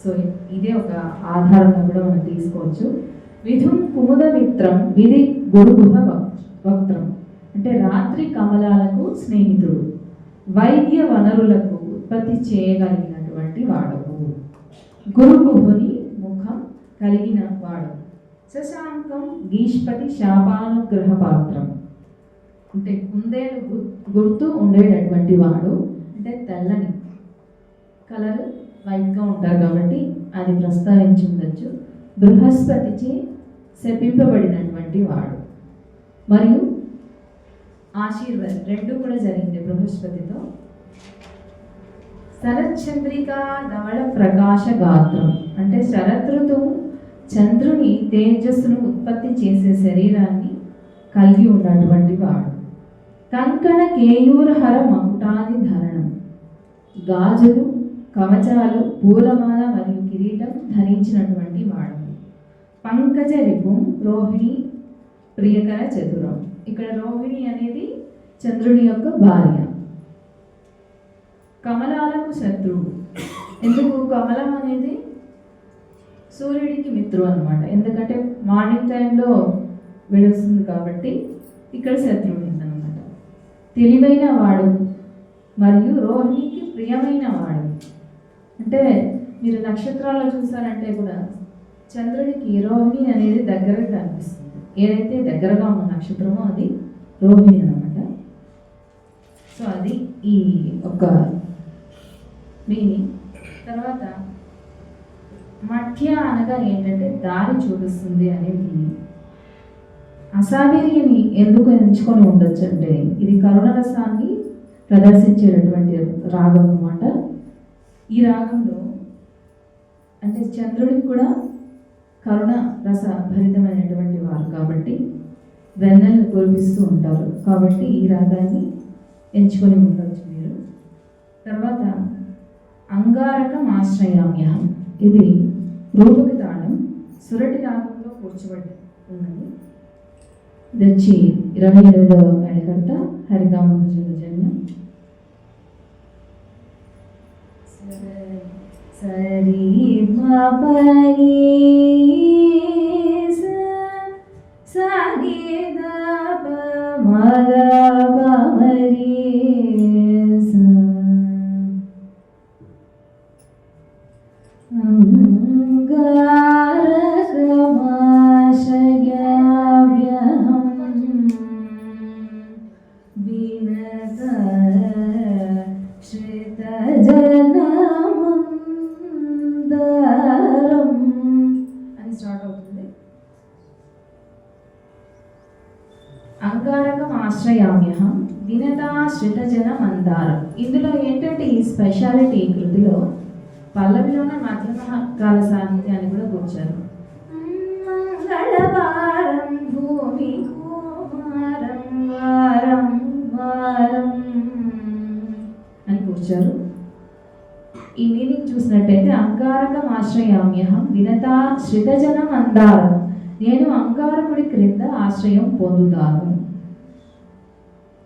సో ఇదే ఒక ఆధారంగా కూడా మనం తీసుకోవచ్చు. విధుం కుముదమిత్రం విధి గురుగుహ వక్త్రం అంటే రాత్రి కమలాలకు స్నేహితుడు, వైద్య వనరులకు ఉత్పత్తి చేయగలిగినటువంటి వాడవు, గురుగుహుని ముఖం కలిగిన వాడు. శశాంకం గీష్పతి శాపానుగ్రహ పాత్రం అంటే కుందేలు గుర్తు ఉండేటటువంటి వాడు. అంటే తెల్లని కలర్ వైట్గా ఉంటారు కాబట్టి అది ప్రస్తావించి ఉండొచ్చు. బృహస్పతిచే శపింపబడినటువంటి వాడు మరియు ఆశీర్వాదం 2 కూడా జరిగింది బృహస్పతితో. శరచంద్రికా ధవళ ప్రకాశ గాత్రం అంటే శరదృతువు చంద్రుని తేజస్సును ఉత్పత్తి చేసే శరీరాన్ని కలిగి ఉన్నటువంటి వాడు. కంకణ కేయూరహర మకుటాది ధరణం గాజులు కవచాలు పూలమాల మరియు కిరీటం ధరించినటువంటి వాడు. పంకజ రిపుం రోహిణి ప్రియకర చతురం ఇక్కడ రోహిణి అనేది చంద్రుని యొక్క భార్య. కమలాలకు శత్రువు. ఎందుకు కమలం అనేది సూర్యుడికి మిత్రుడు అనమాట, ఎందుకంటే మార్నింగ్ టైంలో వెలుస్తుంది కాబట్టి ఇక్కడ శత్రువు అనమాట. తెలివైన వాడు మరియు రోహిణికి ప్రియమైన వాడు. అంటే మీరు నక్షత్రాల్లో చూసారంటే కూడా చంద్రుడికి రోహిణి అనేది దగ్గరగా కనిపిస్తుంది. ఏదైతే దగ్గరగా ఉన్న నక్షత్రమో అది రోహిణి అనమాట. సో అది ఈ ఒక మీనింగ్. తర్వాత మధ్య అనగా ఏంటంటే దారి చూపిస్తుంది అనేది. అసావేరిని ఎందుకు ఎంచుకొని ఉండొచ్చు అంటే ఇది కరుణరసాన్ని ప్రదర్శించేటటువంటి రాగం అన్నమాట. ఈ రాగంలో అంటే చంద్రుడికి కూడా కరుణ రస భరితమైనటువంటి వారు కాబట్టి వెన్నెలను కురిపిస్తూ ఉంటారు కాబట్టి ఈ రాగాన్ని ఎంచుకొని ఉండవచ్చు మీరు. తర్వాత అంగారకం ఆశ్రయామ్యహం ఇది రూపక తాళం సురటి రాగంలో కూర్చోబడి ఉన్నది. ఇది వచ్చి 28వ మేళకర్త హరికామ జన్యం. సరి మపని సరి దప మగ పమరి అంగారకం ఆశ్రయామ్యహం వినతా శ్రితజన మందారం. ఇందులో ఏంటంటే ఈ స్పెషాలిటీ ఈ కృతిలో పల్లవిలోనే మధ్యమ కాల సాహిత్యాన్ని కూడా కూర్చారు. మంగళవారం భూమి కుమారం వారం వారం అని కూర్చారు. ఈ మీనింగ్ చూసినట్టయితే అంగారకం ఆశ్రయామ్యహం వినతా శ్రితజన మందారం, నేను అంగారకుడి క్రింద ఆశ్రయం పొందుతాను.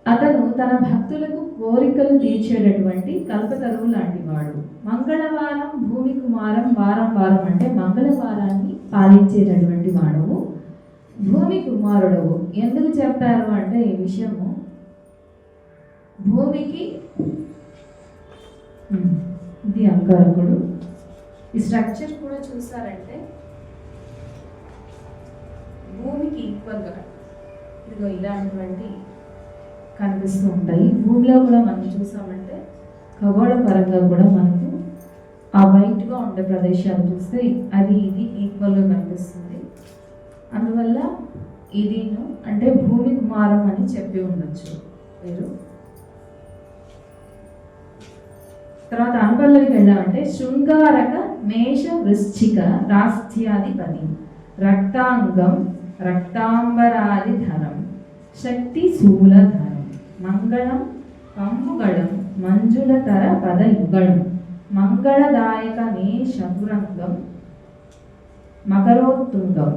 అతను తన భక్తులకు కోరికలు తీర్చేటటువంటి కల్పతరువు లాంటి వాడు. మంగళవారం భూమి కుమారం వారం వారం అంటే మంగళవారాన్ని పాలించేటటువంటి వాడవు, భూమి కుమారుడవు. ఎందుకు చెప్పారు అంటే ఈ విషయము భూమికి ఇది అంగారకుడు. ఈ స్ట్రక్చర్ కూడా చూసారంటే భూమికి ఈక్వల్గా ఇదిగో ఇలాంటివంటి కనిపిస్తూ ఉంటాయి. భూమిలో కూడా మనం చూసామంటే ఖగోళ పరంగా కూడా మనకు ఆ వైట్గా ఉండే ప్రదేశాలు చూస్తే అది ఇది ఈక్వల్గా కనిపిస్తుంది. అందువల్ల ఇదిను అంటే భూమి కుమారం అని చెప్పి ఉండొచ్చు మీరు. తర్వాత అనుపల్లవికి వెళ్ళామంటే శృంగారక మేష వృశ్చిక రాస్థ్యాధిపతి రక్తాంగం రక్తాంబరాది ధరం శక్తి శూలధరం మంగళం కంబుగళం మంజులతర పద యుగళం మంగళదాయక మేషపురంగం మకరోత్తుంగం.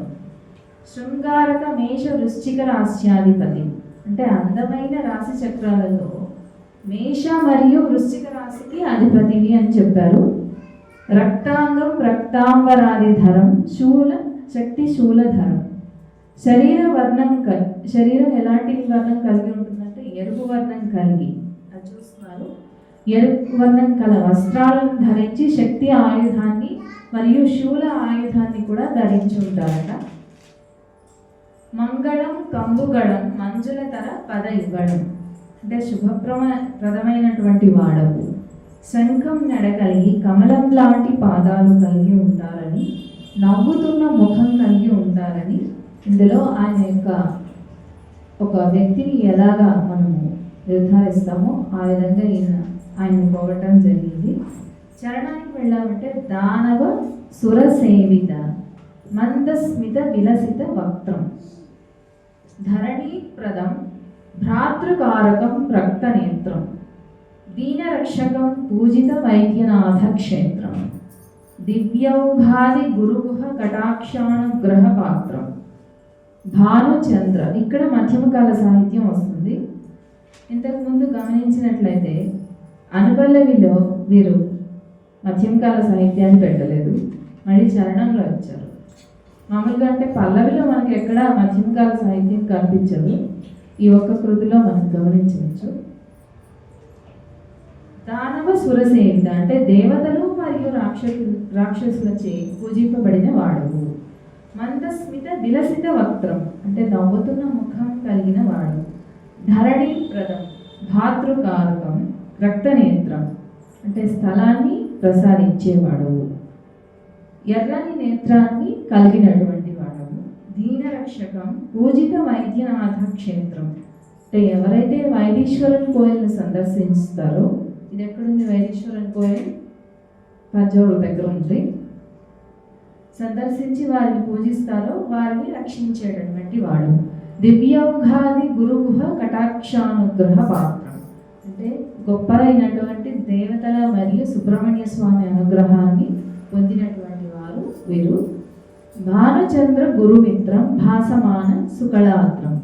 శృంగారక మేష వృశ్చిక రాశ్యాధిపతి అంటే అందమైన రాశి చక్రాలలో మేష మరియు వృశ్చిక రాశికి అధిపతివి అని చెప్పారు. రక్తాంగం రక్తాంబరాది ధరం శూల శక్తి శూలధరం. శరీరం ఎలాంటి వర్ణం కలిగి ఉంటుందంటే ఎరుపు వర్ణం కలిగి, అది చూస్తున్నారు, ఎరుపు వర్ణం కల వస్త్రాలను ధరించి శక్తి ఆయుధాన్ని మరియు శూల ఆయుధాన్ని కూడా ధరించి ఉంటారట. మంగళం కంబుగడం మంజులతర పద యుగడం అంటే శుభప్రదమైనటువంటి వాడవు. శంఖం నడకలిగి కమలం లాంటి పాదాలు కలిగి ఉంటారని, నవ్వుతున్న ముఖం కలిగి ఉంటారని. ఇందులో ఆయన యొక్క ఒక వ్యక్తిని ఎలాగా మనము నిర్ధారిస్తామో ఆ విధంగా ఆయన్ని పొగటం జరిగింది. చరణానికి వెళ్ళామంటే దానవ సురసేవిత మందస్మిత విలసిత వక్త్రం ధరణీప్రదం భ్రాతృకారకం రక్తనేత్రం దీనరక్షకం పూజిత వైద్యనాథ క్షేత్రం దివ్యౌఘాది గురుగుహ కటాక్షానుగ్రహ పాత్రం భానుచంద్ర. ఇక్కడ మధ్యమకాల సాహిత్యం వస్తుంది. ఇంతకుముందు గమనించినట్లయితే అనుపల్లవిలో వీరు మధ్యమకాల సాహిత్యాన్ని పెట్టలేదు, మళ్ళీ చరణంలో ఇచ్చారు. మామూలుగా అంటే పల్లవిలో మనకి ఎక్కడ మధ్యమకాల సాహిత్యం కనిపించదు, ఈ ఒక్క కృతిలో మనం గమనించవచ్చు. దానవ సురసేవిత అంటే దేవతలు మరియు రాక్షసులచే పూజింపబడిన వాడు. మందస్మిత విలసిత వక్త్రం అంటే నవ్వుతున్న ముఖం కలిగిన వాడు. ధరణీప్రదం భాతృకారకం రక్తనేత్రం అంటే స్థలాన్ని ప్రసాదించేవాడు. ఎర్రని నేత్రాన్ని కలిగినటువంటి వాడు. దీనరక్షకం పూజిత వైద్యనాథ క్షేత్రం అంటే ఎవరైతే వైదీశ్వరుని కోయిల్ని సందర్శిస్తారో, ఇది ఎక్కడుంది వైదీశ్వరుని కోయిల్? పజ్జోడు దగ్గర ఉంది. సందర్శించి వారిని పూజిస్తారో వారిని రక్షించేటటువంటి వాడు. దివ్యౌఘాది గురుగుహ కటాక్షానుగ్రహ పాత్రం అంటే గొప్పదైనటువంటి దేవతల మరియు సుబ్రహ్మణ్య స్వామి అనుగ్రహాన్ని పొందినటువంటి వారు వీరు. భానుచంద్ర గురుమిత్రం భాసమాన శుకళాత్రం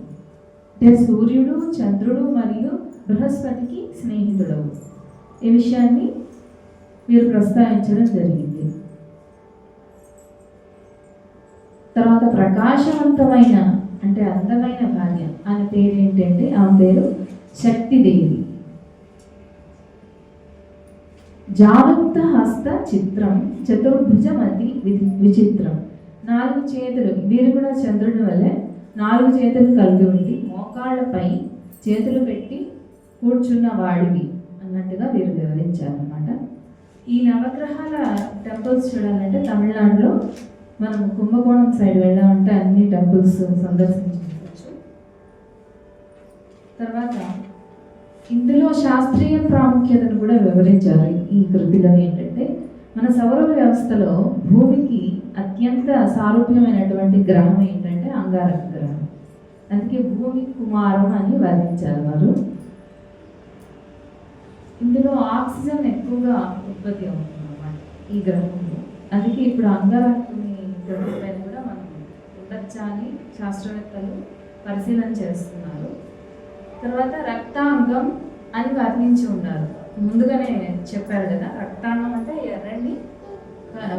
అంటే సూర్యుడు చంద్రుడు మరియు బృహస్పతికి స్నేహితుడు. ఈ విషయాన్ని వీరు ప్రస్తావించడం జరిగింది. తర్వాత ప్రకాశవంతమైన అంటే అందమైన భార్య ఆమె పేరు ఏంటంటే ఆమె పేరు శక్తిదేవి. జానుక్త హస్త చిత్రం చతుర్భుజమతి విచిత్రం 4 చేతులు, వీరు కూడా చంద్రుడి వల్లే 4 చేతులు కలిగి ఉండి మోకాళ్ళపై చేతులు పెట్టి కూర్చున్న వాడివి అన్నట్టుగా వీరు వివరించారన్నమాట. ఈ నవగ్రహాల టెంపుల్స్ చూడాలంటే తమిళనాడులో మనం కుంభకోణం సైడ్ వెళ్ళామంటే అన్ని టెంపుల్స్ సందర్శించవచ్చు. తర్వాత ఇందులో శాస్త్రీయ ప్రాముఖ్యతను కూడా వివరించారు. ఈ కృతిలో ఏంటంటే మన సౌర వ్యవస్థలో భూమికి అత్యంత సారూప్యమైనటువంటి గ్రహం ఏంటంటే అంగారక గ్రహం. అందుకే భూమి కుమారం అని వర్ణించారు వారు. ఇందులో ఆక్సిజన్ ఎక్కువగా ఉత్పత్తి అవుతుంది అన్నమాట ఈ గ్రహంలో. అందుకే ఇప్పుడు అంగారకుని గ్రహం పైన కూడా మనం ఉండొచ్చా అని శాస్త్రవేత్తలు పరిశీలన చేస్తున్నారు. తర్వాత రక్తాంగం అని వర్ణించి ఉన్నారు. ముందుగానే చెప్పారు కదా, రక్తాంగం అంటే ఎర్రని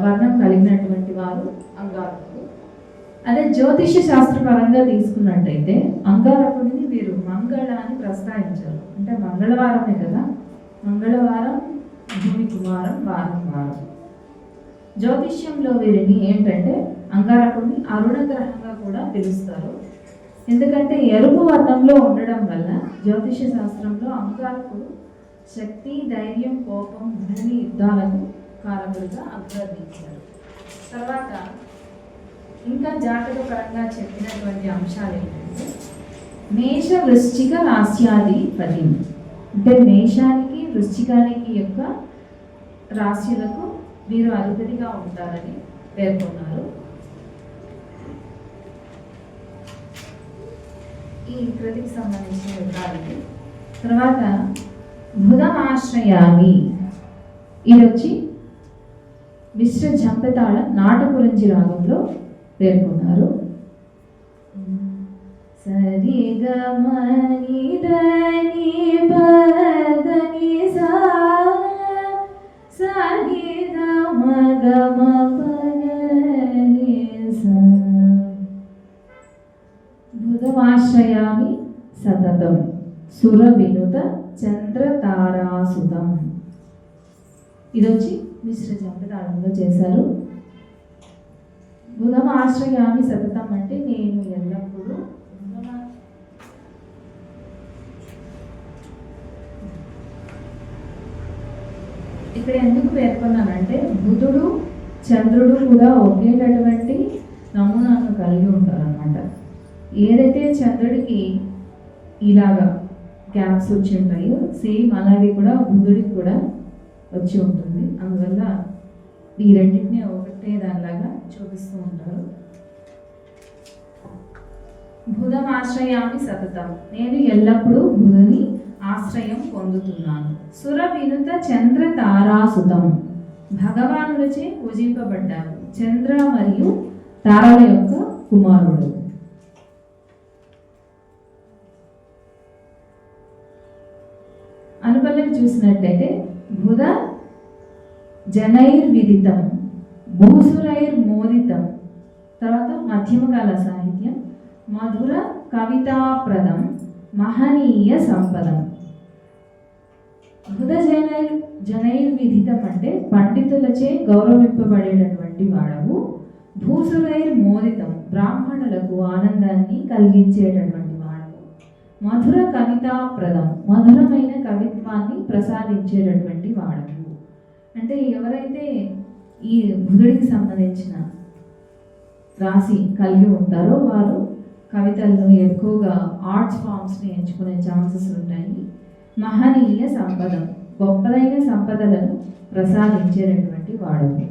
వర్ణం కలిగినటువంటి వారు అంగారకుడు. అదే జ్యోతిష్య శాస్త్రపరంగా తీసుకున్నట్టయితే అంగారకుడిని వీరు మంగళ అని ప్రస్తావించారు. అంటే మంగళవారమే కదా, మంగళవారం భూమి కుమారం వారం వారం. జ్యోతిష్యంలో వీరిని ఏంటంటే అంగారకుడిని అరుణ గ్రహంగా కూడా పిలుస్తారు. ఎందుకంటే ఎరుపు వర్ణంలో ఉండడం వల్ల జ్యోతిష శాస్త్రంలో అంగారకుడు శక్తి, ధైర్యం, కోపం, భూమి యుద్ధాలకు కారకులుగా అభివర్ణించారు. తర్వాత ఇంకా జాతక పరంగా చెప్పినటువంటి అంశాలు ఏంటంటే మేష వృశ్చిక రాశ్యాధిపతి, అంటే మేషానికి వృశ్చికానికి యొక్క రాశులకు వీరు అధిపతిగా ఉంటారని పేర్కొన్నారు. ఈ కృతికి సంబంధించిన వివరాలకి తర్వాత బుధమాశ్రయామి, ఇది వచ్చి మిశ్ర జంపతాళం నాటకురంజి రాగంలో పేర్కొన్నారు. సరి గమని దని పదని సా సరి గమ గమ పదని సా. బుధమాశ్రయామి సతతం సుర వినుత చంద్ర తారాసుతం, ఇది వచ్చి మిశ్ర జంపతాళంలో చేశారు. బుధమాశ్రయామి సతతం అంటే నేను ఎల్లప్పుడూ. ఇక్కడ ఎందుకు పేర్కొన్నానంటే బుధుడు చంద్రుడు కూడా ఒకేటటువంటి నమూనాను కలిగి ఉంటారు అన్నమాట. ఏదైతే చంద్రుడికి ఇలాగా గ్యాప్స్ వచ్చి ఉంటాయో సేమ్ అలాగే కూడా బుధుడికి కూడా వచ్చి ఉంటుంది. అందువల్ల ఈ రెండింటినీ ఒకటే దానిలాగా చూపిస్తూ ఉంటారు. బుధమాశ్రయామి సతతం, నేను ఎల్లప్పుడూ బుధుని ఆశ్రయం పొందుతున్నాను. సుర వినుత చంద్ర తారాసుతం, భగవానులచే పూజింపబడ్డారు. చంద్ర మరియు తారల యొక్క కుమారుడు. అనుబలం చూసినట్లయితే బుధ జనైర్విదితం భూసురైర్మోదితం, తర్వాత మధ్యమకాల సాహిత్యం, మధుర కవితాప్రదం, మహనీయ సంపదం. బుధ జనైర్విదితం అంటే పండితులచే గౌరవింపబడేటటువంటి వాడవు. భూసురైర్మోదితం బ్రాహ్మణులకు ఆనందాన్ని కలిగించేటటువంటి వాడవు. మధుర కవితాప్రదం మధురమైన కవిత్వాన్ని ప్రసాదించేటటువంటి వాడవు. అంటే ఎవరైతే ఈ బుధుడికి సంబంధించిన రాశి కలిగి ఉంటారో వారు కవితలను ఎక్కువగా ఆర్ట్స్ ఫామ్స్ని ఎంచుకునే ఛాన్సెస్ ఉంటాయి. మహనీయ సంపదం గొప్పదైన సంపదలను ప్రసాదించేటటువంటి వాడవు.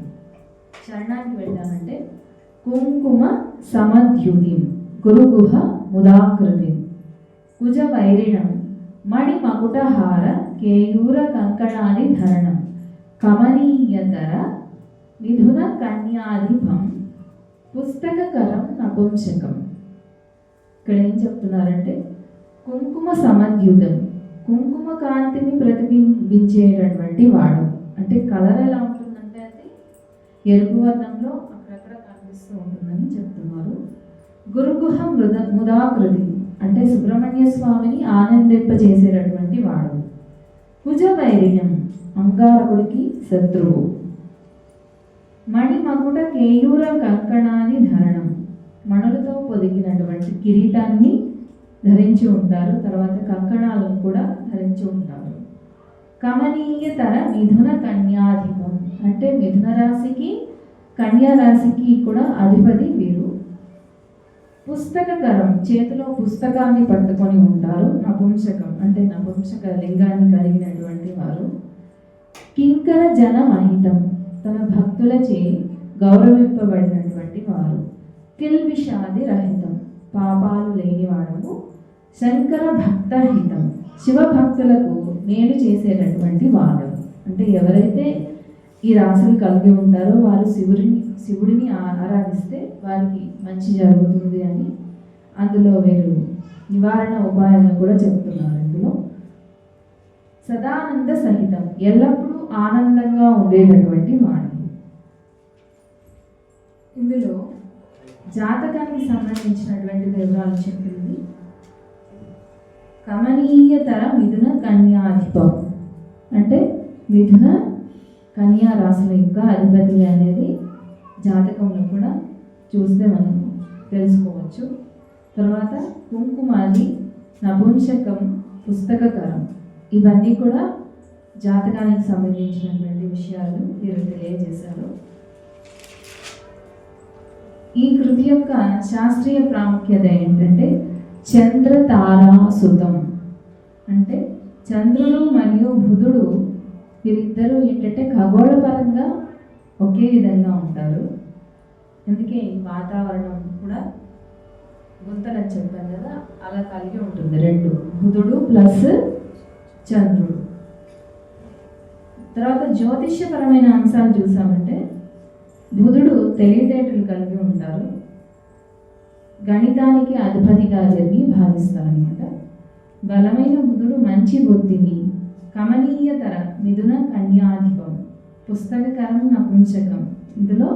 చరణానికి వెళ్ళామంటే కుంకుమ సమద్యుతిం గురుగుహ ముదాకృతిం కుజ వైరిణం మణి మకుటహార కేయూర కంకణాది ధరణం కమనీయతర మిథున కన్యాధిపం పుస్తకకరం నపుంసకం. ఇక్కడ ఏం చెప్తున్నారంటే కుంకుమ సమద్యుతం, కుంకుమ కాంతిని ప్రతిబింబించేటటువంటి వాడు. అంటే కలర్ ఎలా ఉంటుందంటే అది ఎరుపు వర్ణంలో అక్కడక్కడ కనిపిస్తూ ఉంటుందని చెప్తున్నారు. గురుగుహ ముదాకృతి అంటే సుబ్రహ్మణ్య స్వామిని ఆనందింపజేసేటటువంటి వాడు. కుజ వైరిణం అంగారకుడికి శత్రువు. మణి మకుట కేయూర కంకణాది ధరణం మణులతో పొదిగినటువంటి కిరీటాన్ని ధరించి ఉంటారు. తర్వాత కంకణాలను కూడా ధరించి ఉంటారు. కమనీయతర మిథున కన్యాధిపం అంటే మిథున రాశికి కన్యా రాశికి కూడా అధిపతి వీరు. పుస్తకకరం, చేతిలో పుస్తకాన్ని పట్టుకొని ఉంటారు. నపుంసకం అంటే నపుంసక లింగాన్ని కలిగినటువంటి వారు. కింకర జన మహితం, తన భక్తులచే గౌరవింపబడినటువంటి వారు. కిల్బిషాది రహితం, పాపాలు లేనివాడము. శంకర భక్తహితం, శివభక్తులకు మేలు చేసేటటువంటి వాడు. అంటే ఎవరైతే ఈ రాశులు కలిగి ఉంటారో వారు శివుడిని ఆరాధిస్తే వారికి మంచి జరుగుతుంది అని అందులో వీరు నివారణ ఉపాయాలను కూడా చెప్తున్నారు. ఇందులో సదానంద సహితం, ఎల్లప్పుడూ ఆనందంగా ఉండేటటువంటి వాడు. ఇందులో జాతకానికి సంబంధించినటువంటి వివరాలు చెప్పింది. కమనీయతర మిథున కన్యాధిపం, అంటే మిథున కన్యా రాశుల యొక్క అధిపతి అనేది జాతకంలో కూడా చూస్తే మనం తెలుసుకోవచ్చు. తర్వాత కుంకుమాది, నపుంసకం, పుస్తకకరం, ఇవన్నీ కూడా జాతకానికి సంబంధించినటువంటి విషయాలు వీరు తెలియజేశారు. ఈ కృతి యొక్క శాస్త్రీయ ప్రాముఖ్యత ఏంటంటే చంద్ర తారాసుతం, అంటే చంద్రుడు మరియు బుధుడు వీరిద్దరూ ఏంటంటే ఖగోళపరంగా ఒకే విధంగా ఉంటారు. అందుకే ఈ వాతావరణం కూడా గుంతలని చెప్పాను కదా, అలా కలిగి ఉంటుంది. రెండు, బుధుడు ప్లస్ చంద్రుడు. తర్వాత జ్యోతిష్యపరమైన అంశాలు చూసామంటే బుధుడు తెలివితేటలు కలిగి ఉంటారు, గణితానికి అధిపతిగా జరిగి భావిస్తారనమాట. బలమైన బుధుడు మంచి బుద్ధిని, కమనీయతర మిథున కన్యాధిపం, పుస్తకకరం, నపుంసకం, ఇందులో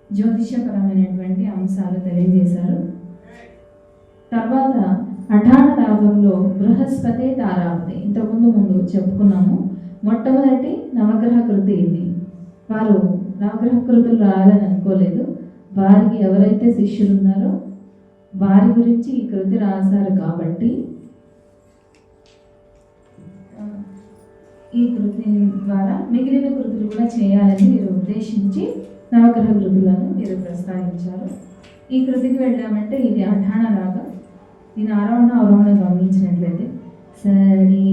జ్యోతిషపరమైనటువంటి అంశాలు తెలియజేశారు. తర్వాత అఠాణ రాగంలో బృహస్పతి తారావతి, ఇంతకుముందు చెప్పుకున్నాము. మొట్టమొదటి నవగ్రహ కృతి ఇది. వారు నవగ్రహ కృతులు రాయాలని అనుకోలేదు, వారికి ఎవరైతే శిష్యులు ఉన్నారో వారి గురించి ఈ కృతి రాశారు కాబట్టి ఈ కృతి ద్వారా మిగిలిన కృతులు కూడా చేయాలని మీరు ఉద్దేశించి నవగ్రహ కృతులను మీరు ప్రస్తావించారు. ఈ కృతికి వెళ్ళామంటే ఇది అఠాణ రాగం. దీని ఆరోహణ అవరోహణ గమనించినట్లయితే సరి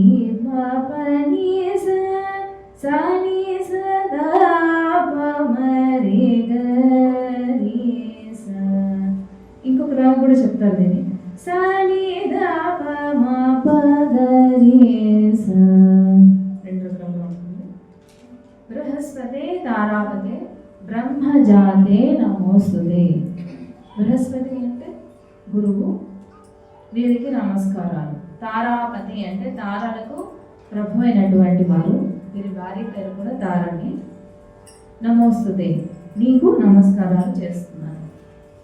పని సని సదా పమరి గరి స. ఇంకొక రాగం కూడా చెప్తారు దీన్ని, సని దా పమ పగరి స. రెండు రకాలుగా ఉంటుంది. బృహస్పతి తారాపతే బ్రహ్మజాతే నమోస్తుతే. బృహస్పతి అంటే గురువు, వీరికి నమస్కారాలు. తారాపతి అంటే తారలకు ప్రభు అయినటువంటి వారు, వీరి భార్య పేరు కూడా తారని. నమోస్తుతే, నీకు నమస్కారాలు చేస్తున్నాను.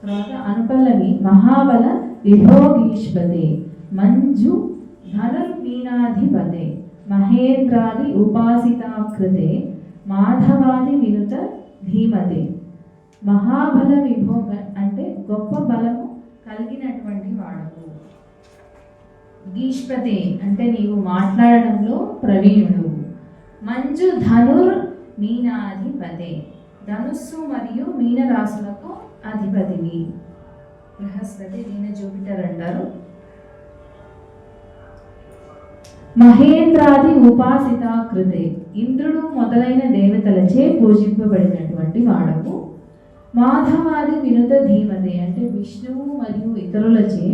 తర్వాత అనుపల్లవి మహాబల విభోగీష్పతే మంజు ధనుర్మీనాధిపతే మహేంద్రాది ఉపాసితాకృతే మాధవాది వినుత ధీమతే. మహాబల విభోగ అంటే గొప్ప బలము కలిగినటువంటి వాడవు. గీష్పతే అంటే నీవు మాట్లాడడంలో ప్రవీణుడు. మంజు ధనుర్ మీనాధిపతే, ధనుస్సు మరియు మీన రాశులకు అధిపతివి. బృహస్పతి, దీని జూపిటర్ అంటారు. మహేంద్రాది ఉపాసితాకృతే, ఇంద్రుడు మొదలైన దేవతలచే పూజింపబడినటువంటి వాడవు. మాధవాది వినుత ధీమతే అంటే విష్ణువు మరియు ఇతరులచే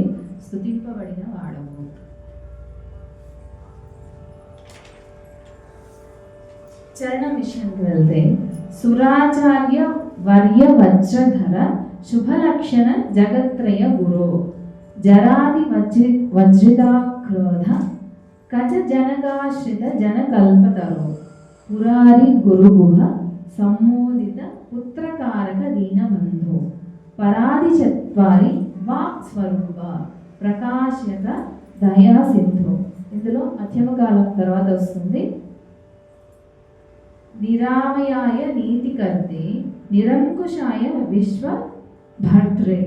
స్తుతింపబడిన వాడవు. చరణ విషయానికి వెళ్తే సురాచార్య వర్య వజ్రధర శుభలక్షణ జగత్రయ గురో జరాది వజ్రితాక్రోధ కచ జనకాశ్రిత జనకల్పతరో పురారి గురుగుహ సమ్మోదిత పుత్రకారక దీనబంధో పరాది చత్వారి వాక్ స్వరూప ప్రకాశక దయా సింధు. ఇందులో మధ్యమ కాలం తర్వాత వస్తుంది. నిరామయాయ నీతికర్తే నిరంకుశాయ విశ్వ భర్త్రే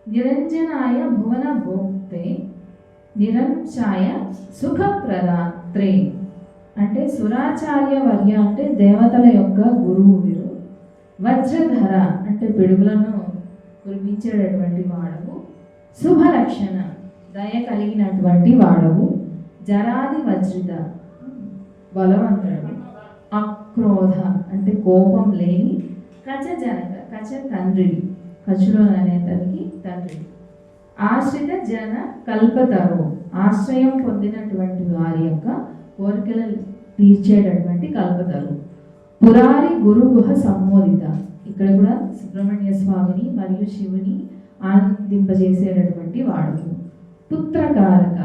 నిరంజనాయ భువన భోక్తే నిరంశాయ సుఖప్రదాత్రే. అంటే సురాచార్య వర్య అంటే దేవతల యొక్క గురువు వీరు. వజ్రధర అంటే పిడుగులను కురిపించేటటువంటి వాడవు, శుభలక్షణ దయ కలిగినటువంటి వాడవు, జరాది వజ్రిత బలవంతుడు, అక్రోధ అంటే కోపం లేని, కచజనక కచ తండ్రి, కచుడు అనే తనకి తండ్రి, ఆశ్రిత జన కల్పతరు ఆశ్రయం పొందినటువంటి వారి యొక్క కోరికలు తీర్చేటటువంటి కల్పతరు, పురారి గురు గుహ సంబోధిత, ఇక్కడ కూడా సుబ్రహ్మణ్య స్వామిని మరియు శివుని ఆనందింపజేసేటటువంటి వాడు, పుత్రకారక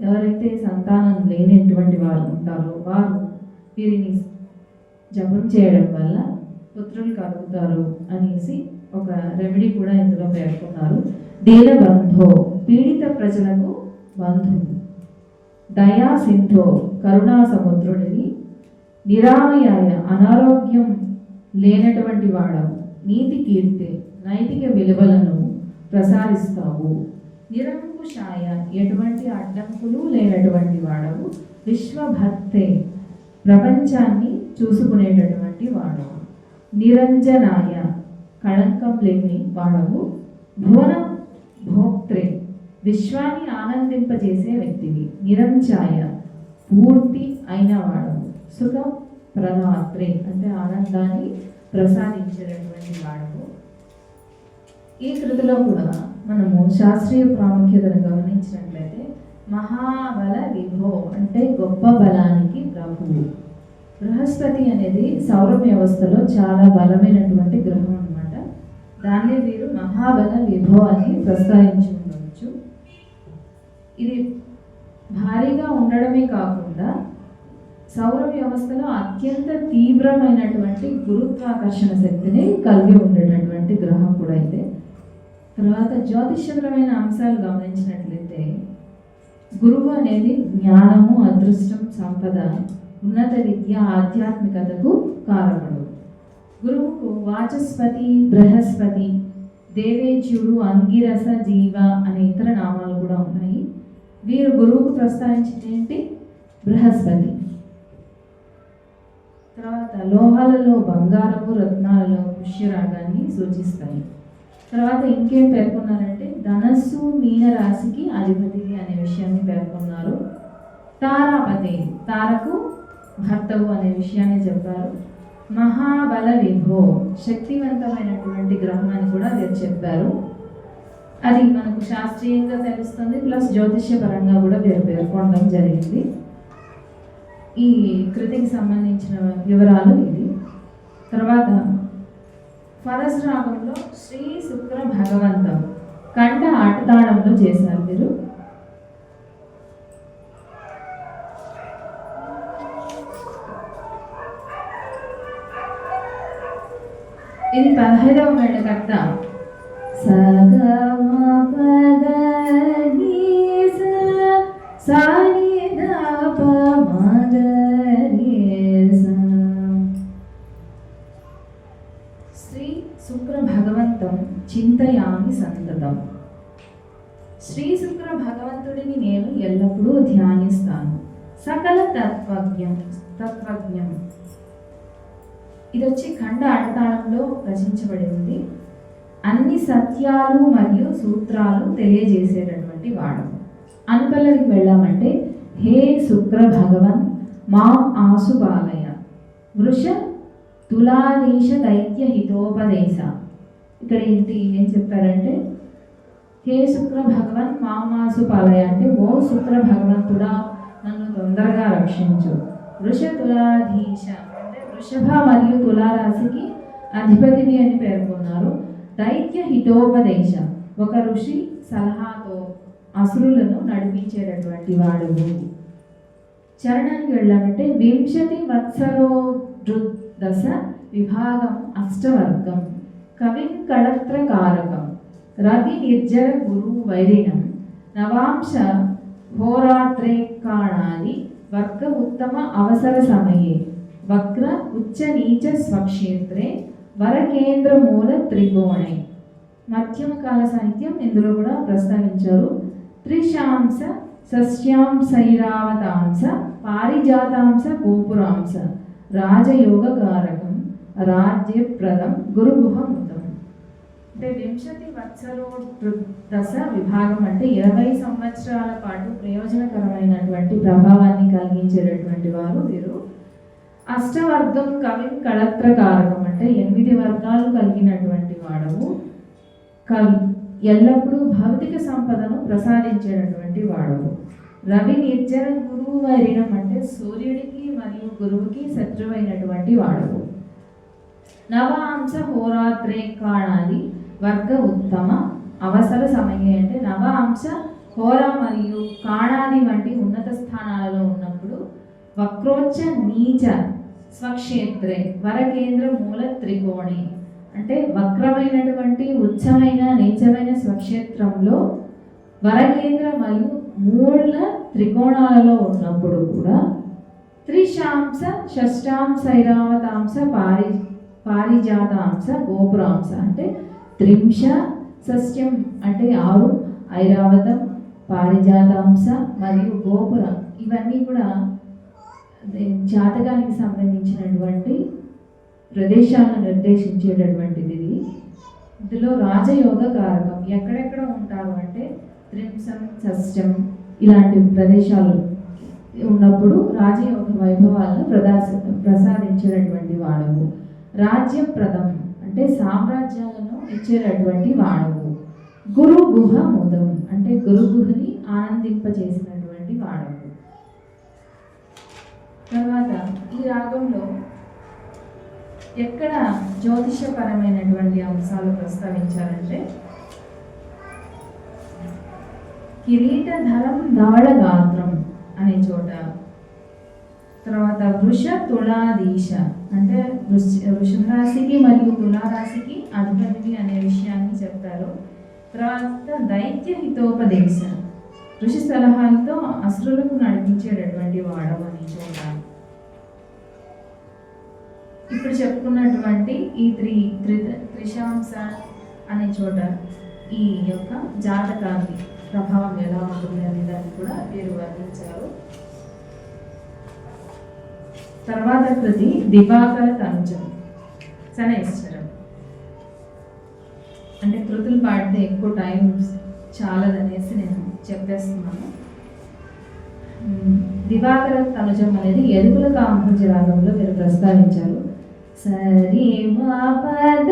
ఎవరైతే సంతానం లేనటువంటి వారు ఉంటారో వారు వీరిని జపం చేయడం వల్ల పుత్రులు కలుగుతారు అనేసి ఒక రెమెడీ కూడా ఇందులో పేర్కొన్నారు. దీనబంధో పీడిత ప్రజలకు బంధువు, దయా సింధో కరుణా సముద్రుడివి, నిరామయాయ అనారోగ్యం లేనటువంటి వాడవు, నీతి కీర్తి నైతిక విలువలను ప్రసాదిస్తావు, నిరంకుశాయ ఎటువంటి అడ్డంకులు లేనటువంటి వాడవు, విశ్వభర్తే ప్రపంచాన్ని చూసుకునేటటువంటి వాడవు, నిరంజనాయ కళంకం లేని వాడవు, భువన భోక్త్రే విశ్వాన్ని ఆనందింపజేసే వ్యక్తివి, నిరంచాయ పూర్తి అయిన వాడవు, సుఖ ప్రదాత్రే అంటే ఆనందాన్ని ప్రసాదించేటటువంటి వాడవు. ఈ కృతిలో కూడా మనము శాస్త్రీయ ప్రాముఖ్యతను గమనించినట్లయితే మహాబల విభో అంటే గొప్ప బలానికి ప్రభువు. బృహస్పతి అనేది సౌర వ్యవస్థలో చాలా బలమైనటువంటి గ్రహం అన్నమాట. దాన్ని వీరు మహాబల విభో అని ప్రస్తావించి ఉండవచ్చు. ఇది భారీగా ఉండడమే కాకుండా సౌర వ్యవస్థలో అత్యంత తీవ్రమైనటువంటి గురుత్వాకర్షణ శక్తిని కలిగి ఉండేటటువంటి గ్రహం కూడా అయితే. తర్వాత జ్యోతిష్యపరమైన అంశాలు గమనించినట్లయితే గురువు అనేది జ్ఞానము, అదృష్టం, సంపద, ఉన్నత విద్య, ఆధ్యాత్మికతకు కారకుడు. గురువుకు వాచస్పతి, బృహస్పతి, దేవేజ్యుడు, అంగిరస, జీవ అనే ఇతర నామాలు కూడా ఉన్నాయి. వీరు గురువుకు ప్రస్తావించింది ఏంటి? బృహస్పతి. తర్వాత లోహాలలో బంగారము, రత్నాలలో పుష్యరాగాన్ని సూచిస్తాయి. తర్వాత ఇంకేం పేర్కొన్నారంటే ధనస్సు మీన రాశికి అధిపతి అనే విషయాన్ని పేర్కొన్నారు. తారాపతి తారకు భర్తవు అనే విషయాన్ని చెప్పారు. మహాబల విభో శక్తివంతమైనటువంటి గ్రహం అని కూడా వీరు చెప్పారు. అది మనకు శాస్త్రీయంగా తెలుస్తుంది, ప్లస్ జ్యోతిష్యపరంగా కూడా వీరు పేర్కొనడం జరిగింది. ఈ కృతికి సంబంధించిన వివరాలు ఇది. తర్వాత ఫరస్ రాగంలో శ్రీ శుక్ర భగవంతం కంఠ ఆటతాళంలో చేశారు మీరు. ఇది 15వ మేళకర్త. శ్రీ శుక్ర భగవంతం చింతయామి సంతతం. శ్రీ శుక్ర భగవంతుడిని నేను ఎల్లప్పుడూ ధ్యానిస్తాను. సకల తత్వజ్ఞం ఇది వచ్చి ఖండ ఆటతాళంలో రచించబడి ఉంది. అన్ని సత్యాలు మరియు సూత్రాలు తెలియజేసేటటువంటి వాడు. అనుపల్లవికి వెళ్ళామంటే హే శుక్ర భగవన్ మా ఆసుబాలయ వృష తులాదేశ దైత్య హితోపదేశ. ఇక్కడ ఏం చెప్పారంటే హే శుక్ర భగవన్ మామాసు పాలయ అంటే ఓ శుక్ర భగవంతుడా నన్ను తొందరగా రక్షించు. వృష తులాధీశ అంటే వృషభ మరియు తులారాశికి అధిపతిని అని పేర్కొన్నారు. దైత్య హితోపదేశ ఒక ఋషి సలహాతో అసురులను నడిపించేటటువంటి వాడు. చరణానికి వెళ్ళామంటే వింశతి వత్సరోదశ విభాగం అష్టవర్గం కవిం కళత్రకారకం రవి నిర్జర గురు వైరిణం నవాంశ హోరాత్రేకాణాది వర్గ ఉత్తమ అవసర సమయే వక్ర ఉచ్చ నీచ స్వక్షేత్రే వరకేంద్ర మూల త్రికోణే. మధ్యమ కాల సాహిత్యం ఇందులో కూడా ప్రస్తావించారు. త్రిశాంస సస్యాంశైరావతాంస పారిజాతాంస గోపురాంస రాజయోగ కారకం రాజ్యప్రదం గురుగుహముతం. అంటే వింశతి వత్సరోదశ విభాగం అంటే 20 సంవత్సరాల పాటు ప్రయోజనకరమైనటువంటి ప్రభావాన్ని కలిగించేటటువంటి వారు వీరు. అష్టవర్గం కవిం కళత్రకారకం అంటే 8 వర్గాలు కలిగినటువంటి వాడవు. కవి ఎల్లప్పుడూ భౌతిక సంపదను ప్రసాదించేటటువంటి వాడవు. రవి నిర్జన గురువు వైరినం అంటే సూర్యుడికి మరియు గురువుకి శత్రువైనటువంటి వాడవు. నవాంశ హోరాత్రే కాణాది వర్గ ఉత్తమ అవసర సమయం అంటే నవాంశ హోర మరియు కాణాది వంటి ఉన్నత స్థానాలలో ఉన్నప్పుడు వక్రోచ్చ నీచ స్వక్షేత్రే వరకేంద్ర మూల త్రికోణి అంటే వక్రమైనటువంటి ఉచ్చమైన నీచమైన స్వక్షేత్రంలో వరకేంద్ర మరియు మూల త్రికోణాలలో ఉన్నప్పుడు కూడా త్రిశాంశ షష్టాంశైరావతాంశ పారిజాతాంశ గోపురాంశ అంటే త్రింశ షష్ట్యం అంటే 6 ఐరావతం పారిజాతాంశ మరియు గోపురం ఇవన్నీ కూడా జాతకానికి సంబంధించినటువంటి ప్రదేశాలను నిర్దేశించేటటువంటిది ఇది. ఇందులో రాజయోగ కారకం ఎక్కడెక్కడ ఉంటారు అంటే త్రింశం షష్ఠం ఇలాంటి ప్రదేశాలు ఉన్నప్పుడు రాజయోగ వైభవాలను ప్రసాదించేటటువంటి వాడవు. రాజ్యప్రదం అంటే సామ్రాజ్యాలను ఇచ్చేటటువంటి వాడవు. గురు గుహ ముదం అంటే గురుగుహని ఆనందింపజేసినటువంటి వాడవు. తర్వాత ఈ రాగంలో ఎక్కడ జ్యోతిషపరమైనటువంటి అంశాలు ప్రస్తావించారంటే కిరీటధరం ధవళ గాత్రం అనే చోట, తర్వాత వృష తులాదీశ అంటే వృషభ రాశికి మరియు తులారాశికి అధిపతి అనే విషయాన్ని చెప్తారు. తర్వాత దైత్య హితోపదేశ ఋషి సలహాలతో అసురులకు నడిపించేటటువంటి వాడవు అని చోట. ఇప్పుడు చెప్పుకున్నటువంటి ఈ త్రిశాంశ అనే చోట ఈ యొక్క జాతకాన్ని ప్రభావం ఎలా ఉంటుంది అనే దాన్ని కూడా వీరు వర్ణించారు. తర్వాత కృతి దివాకర తనుజం శనైశ్చరం అంటే కృతులు పాడితే ఎక్కువ టైం చాలదనేసి నేను చెప్పేస్తున్నాను. దివాకర తనుజం అనేది ఎరుకుల కాంభోజ రాగంలో మీరు ప్రస్తావించారు. సరి మా పద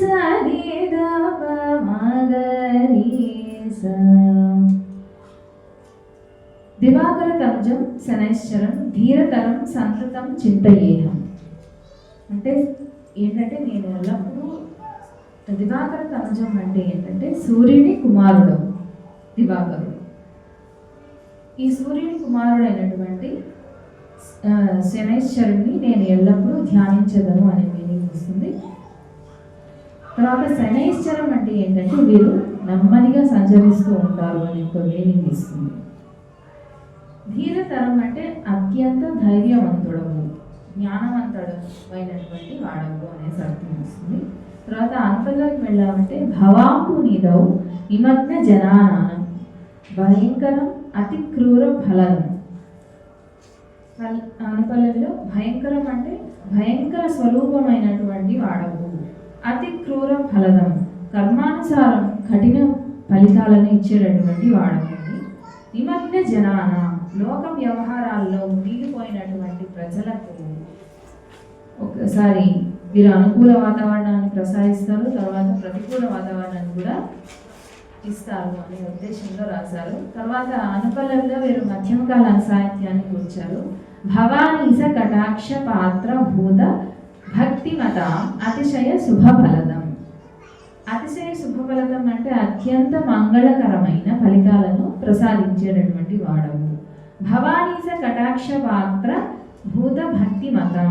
సరి ద ప మగరి స. దివాకర తనుజం శనైశ్చరం ధీరతరం సంతతం చింతయేహం అంటే ఏంటంటే నేను ఎల్లప్పుడూ దివాకర తనుజం అంటే ఏంటంటే సూర్యుని కుమారుడు దివాకరుడు. ఈ సూర్యుని కుమారుడైనటువంటి శనైశ్వరుని నేను ఎల్లప్పుడూ ధ్యానించదను అనే మీనింగ్ వస్తుంది. తర్వాత శనైశ్వరం అంటే ఏంటంటే వీరు నెమ్మదిగా సంచరిస్తూ ఉంటారు అని ఒక మీనింగ్ ఇస్తుంది. ధీరతరం అంటే అత్యంత ధైర్యవంతుడము జ్ఞానవంతుడు అయినటువంటి వాడవు అనేసి అర్థం వస్తుంది. తర్వాత అనుపల్లోకి వెళ్ళామంటే భవాంపు నిదౌ నిమగ్న జనానానం భయంకరం అతి క్రూర ఫలం. అనుపల్లిలో భయంకరం అంటే భయంకర స్వరూపమైనటువంటి వాడవు. అతి క్రూర ఫలదం కర్మానుసారం కఠిన ఫలితాలను ఇచ్చేటటువంటి వాడవు. నిమగ్న జనాన లోక వ్యవహారాల్లో మునిగిపోయినటువంటి ప్రజలకు ఒకసారి వీరు అనుకూల వాతావరణాన్ని ప్రసాదిస్తారు, తర్వాత ప్రతికూల వాతావరణాన్ని కూడా ఇస్తారు అనే ఉద్దేశంలో రాశారు. తర్వాత అనుపల్లంలో వీరు మధ్యమకాల సాహిత్యాన్ని కూర్చారు. భవానీస కటాక్ష పాత్ర భూత భక్తిమత అతిశయ శుభఫలదం. అతిశయ శుభఫలదం అంటే అత్యంత మంగళకరమైన ఫలితాలను ప్రసాదించేటటువంటి వాడవు. భవానీస కటాక్ష పాత్ర భూత భక్తిమతం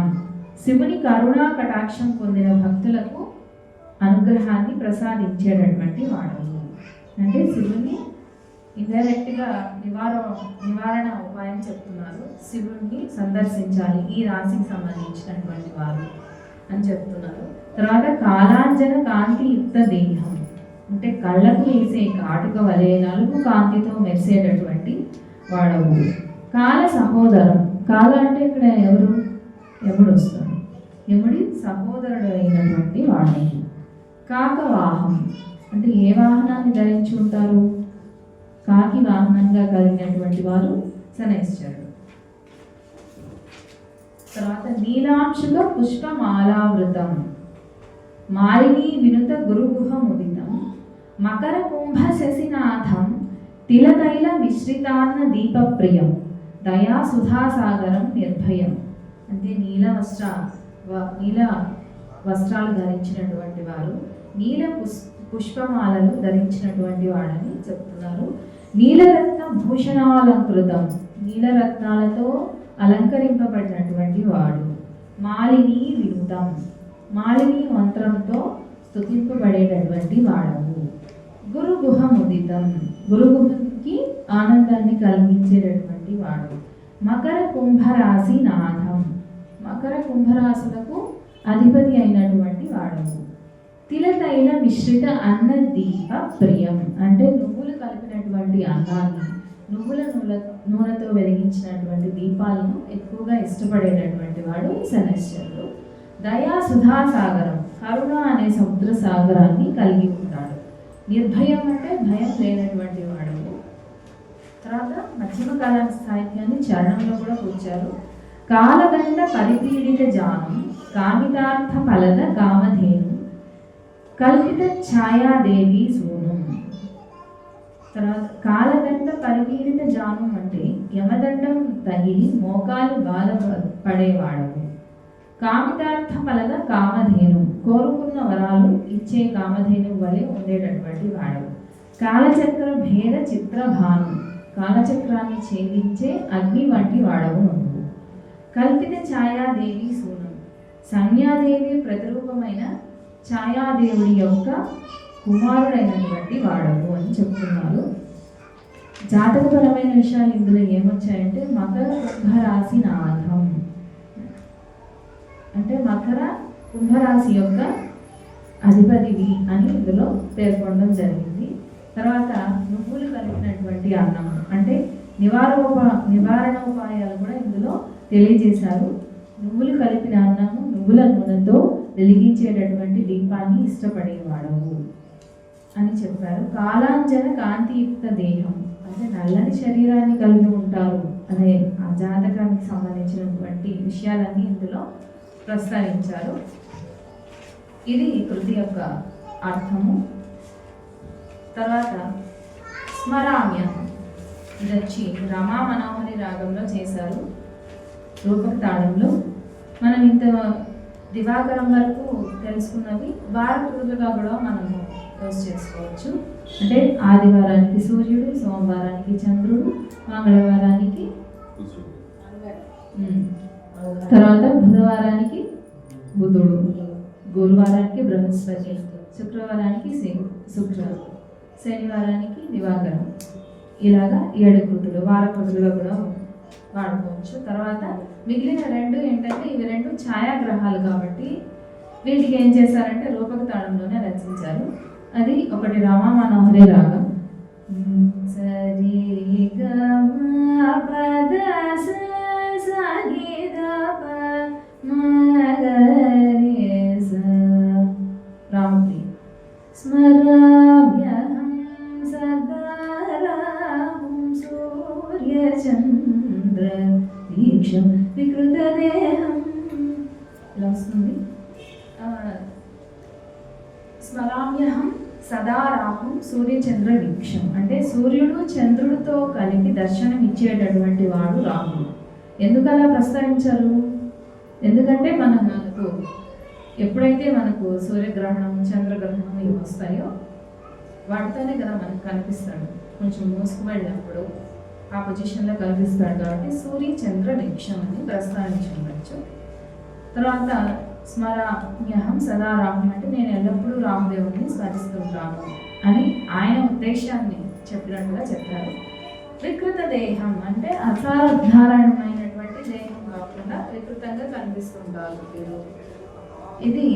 శివుని కరుణా కటాక్షం పొందిన భక్తులకు అనుగ్రహాన్ని ప్రసాదించేటటువంటి వాడవు. అంటే శివుని ఇండైరెక్ట్గా నివారణ ఉపాయం చెప్తున్నారు. శివుణ్ణి సందర్శించాలి ఈ రాశికి సంబంధించినటువంటి వారు అని చెప్తున్నారు. తర్వాత కాలాంజన కాంతి యుక్త దేహం అంటే కళ్ళకు వేసే కాటుక వలె నలుగు కాంతితో మెరిసేటటువంటి వాడవు. కాల సహోదరం కాల అంటే ఇక్కడ యముడు వస్తాడు. యముడి సహోదరుడు అయినటువంటి వాడవు. కాకవాహం అంటే ఏ వాహనాన్ని ధరించి ఉంటారు? కాకి వాహనంగా కలిగినటువంటి వారు శనైశ్చరుడు. తర్వాత నీలాంశుక పుష్పమాలావృతం మాలినీ వినుత గురుగుహ ముదితం మకర కుంభ శశినాథం తిలతైల మిశ్రితాన్న దీపప్రియం దయా సుధాసాగరం నిర్భయం. అంటే నీల వస్త్రాలు ధరించినటువంటి వారు, నీల పుష్పమాలను ధరించినటువంటి వాడని చెప్తున్నారు. నీలరత్న భూషణాలంకృతం నీలరత్నాలతో అలంకరింపబడినటువంటి వాడు. మాలిని వినుతం మాలిని మంత్రంతో స్తుతింపబడేటటువంటి వాడవు. గురుగుహ ముదితం గురుగుహకి ఆనందాన్ని కలిగించేటటువంటి వాడు. మకర కుంభరాశి నాథం మకర కుంభరాశులకు అధిపతి అయినటువంటి వాడవు. తిలతైల మిశ్రిత అన్న దీప ప్రియం అంటే నువ్వులు కలిపినటువంటి అన్నాన్ని, నువ్వుల నూనెతో వెలిగించినటువంటి దీపాలను ఎక్కువగా ఇష్టపడేటటువంటి వాడు శనైశ్చరుడు. దయా సుధాసాగరం కరుణ అనే సముద్ర సాగరాన్ని కలిగి ఉంటాడు. నిర్భయం అంటే భయం లేనటువంటి వాడు. తర్వాత మధ్యమకాల సాహిత్యాన్ని చరణంలో కూడా కూర్చారు. కాలదండ పరిపీడిత జానం కామితార్థ ఫలద కామధేను కల్పిత ఛాయాదేవి సూను. తర్వాత కాలదండ పరిపీడిత జానం అంటే యమదండం తగిలి మోకాలు బాధపడేవాడవు. కామితార్థ ఫలద కామధేను కోరుకున్న వరాలు ఇచ్చే కామధేను వలె ఉండేటటువంటి వాడవు. కాలచక్ర భేద చిత్రభాను కాలచక్రాన్ని ఛేదించే అగ్ని వంటి వాడవు నువ్వు. కల్పిత ఛాయాదేవి సూనం సంజ్ఞాదేవి ప్రతిరూపమైన ఛాయాదేవుడి యొక్క కుమారుడైనటువంటి వాడవు అని చెప్తున్నారు. జాతకపరమైన విషయాలు ఇందులో ఏమొచ్చాయంటే మకర కుంభరాశి నాథం అంటే మకర కుంభరాశి యొక్క అధిపతివి అని ఇందులో పేర్కొనడం జరిగింది. తర్వాత నువ్వులు కలిపినటువంటి అన్నం అంటే నివారణోపాయాలు కూడా ఇందులో తెలియజేశారు. నువ్వులు కలిపిన అన్నము నువ్వుల నూనెతో వెలిగించేటటువంటి దీపాన్ని ఇష్టపడేవాడవు అని చెప్పారు. కాలాంజన కాంతియుక్త దేహం అంటే నల్లని శరీరాన్ని కలిగి ఉంటారు అనే ఆ జాతకానికి సంబంధించినటువంటి విషయాలన్నీ ఇందులో ప్రస్తావించారు. ఇది కృతి యొక్క అర్థము. తర్వాత స్మరామ్యం ఇది వచ్చి రమా మనోహరి రాగంలో చేశారు. రూపక తాళంలో మనం ఇంత దివాకరం వరకు తెలుసుకున్నవి వార కృతులుగా కూడా మనము యూజ్ చేసుకోవచ్చు. అంటే ఆదివారానికి సూర్యుడు, సోమవారానికి చంద్రుడు, మంగళవారానికి తర్వాత బుధవారానికి బుధుడు, గురువారానికి బృహస్పతి, శుక్రవారానికి శుక్రుడు, శనివారానికి దివాకరం. ఇలాగా 7 కృతులు వార కృతులుగా కూడా వాడుకోవచ్చు. తర్వాత మిగిలిన 2 ఏంటంటే ఇవి 2 ఛాయాగ్రహాలు కాబట్టి వీటికి ఏం చేశారంటే రూపక తాళంలోనే రచించారు. అది ఒకటి రమా మనోహరి రాగం. సరి గ పద రాముడి స్మరామ్యహం సదా రామం సూర్యచంద్ర దీక్షం వికృతదేహం ఇలా వస్తుంది. స్మరామ్యహం సదా రాహం సూర్యచంద్ర వీక్షం అంటే సూర్యుడు చంద్రుడితో కలిపి దర్శనం ఇచ్చేటటువంటి వాడు రాముడు. ఎందుకలా ప్రస్తావించారు? ఎందుకంటే మనకు ఎప్పుడైతే మనకు సూర్యగ్రహణం, చంద్రగ్రహణం ఇవి వస్తాయో వాటితోనే కదా మనకు కనిపిస్తాడు. కొంచెం మూసుకుపడినప్పుడు ఆ పొజిషన్లో కనిపిస్తాడు కాబట్టి సూర్య చంద్ర వీక్షం అని ప్రస్తావించవచ్చు. తర్వాత స్మరామ్యహం సదా రాహం అంటే నేను ఎల్లప్పుడూ రామదేవుడిని స్మరిస్తుంటాను అని ఆయన ఉద్దేశాన్ని చెప్పినట్టుగా చెప్పారు. వికృత దేహం అంటే అసాధారణమైనటువంటి దేహం కాకుండా వికృతంగా కనిపిస్తుంటారు వీరు. ఇది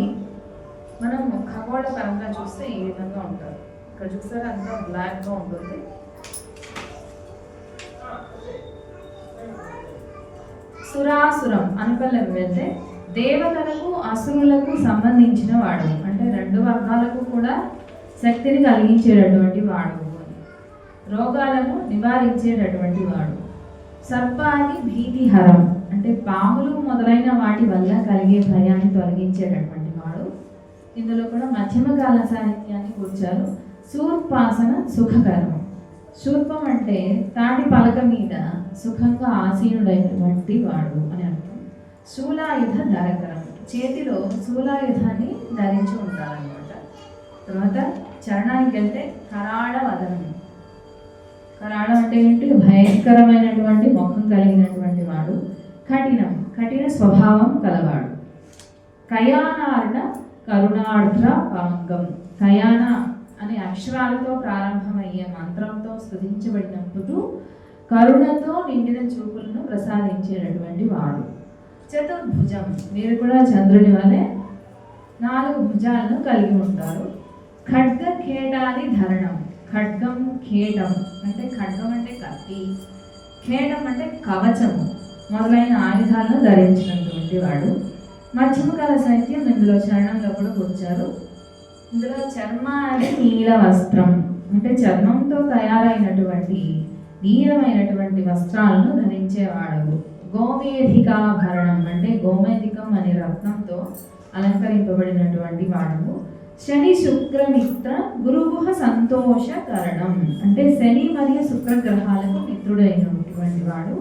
మనం ఖగోళ పరంగా చూస్తే ఈ విధంగా ఉంటారు. ఇక్కడ చూస్తారా అంతా బ్లాక్గా ఉంటుంది. సురాసురం అనుకూలం వెళ్తే దేవతలకు అసురులకు సంబంధించిన వాడు, అంటే రెండు వర్గాలకు కూడా శక్తిని కలిగించేటటువంటి వాడు, రోగాలను నివారించేటటువంటి వాడు. సర్పాది భీతిహరం అంటే పాములు మొదలైన వాటి వల్ల కలిగే భయాన్ని తొలగించేటటువంటి వాడు. ఇందులో కూడా మధ్యమకాల సాహిత్యాన్ని కూర్చారు. శూర్పాసన సుఖకరం. శూర్పం అంటే తాటి పలక మీద సుఖంగా ఆసీనుడైనటువంటి వాడు అని అర్థం. శూలాయుధ ధరకరం, చేతిలో శూలాయుధాన్ని ధరించి ఉంటారనమాట. తర్వాత చరణానికి వెళ్తే కరాళ వదనం. కరాళం అంటే ఏంటి? భయంకరమైనటువంటి ముఖం కలిగినటువంటి వాడు. కఠినం, కఠిన స్వభావం కలవాడు. కయానార్ణ కరుణార్ద్ర పాంగం. కయాన అనే అక్షరాలతో ప్రారంభమయ్యే మంత్రంతో స్తుతించబడినప్పుడు కరుణతో నిండిన చూపులను ప్రసాదించేటటువంటి వాడు. చతుర్భుజం, మీరు కూడా చంద్రుని వలె 4 భుజాలను కలిగి ఉంటారు. ఖడ్గ ఖేటాది ధరణం. ఖడ్గం ఖేటం అంటే ఖడ్గం అంటే కత్తి, ఖేటం అంటే కవచము మొదలైన ఆయుధాలను ధరించినటువంటి వాడు. మధ్యమకాల సాహిత్యం ఇందులో చరణంలో కూడా కూర్చారు. ఇందులో చర్మాది నీల వస్త్రం అంటే చర్మంతో తయారైనటువంటి నీలమైనటువంటి వస్త్రాలను ధరించేవాడు. గోమేధికాభరణం అంటే గోమేధికం అనే రత్నంతో అలంకరింపబడినటువంటి వాడు. శని శుక్రమిత్ర గురుగుహ సంతోషకరణం అంటే శని మరియు శుక్రగ్రహాలకు మిత్రుడైనటువంటి వాడు.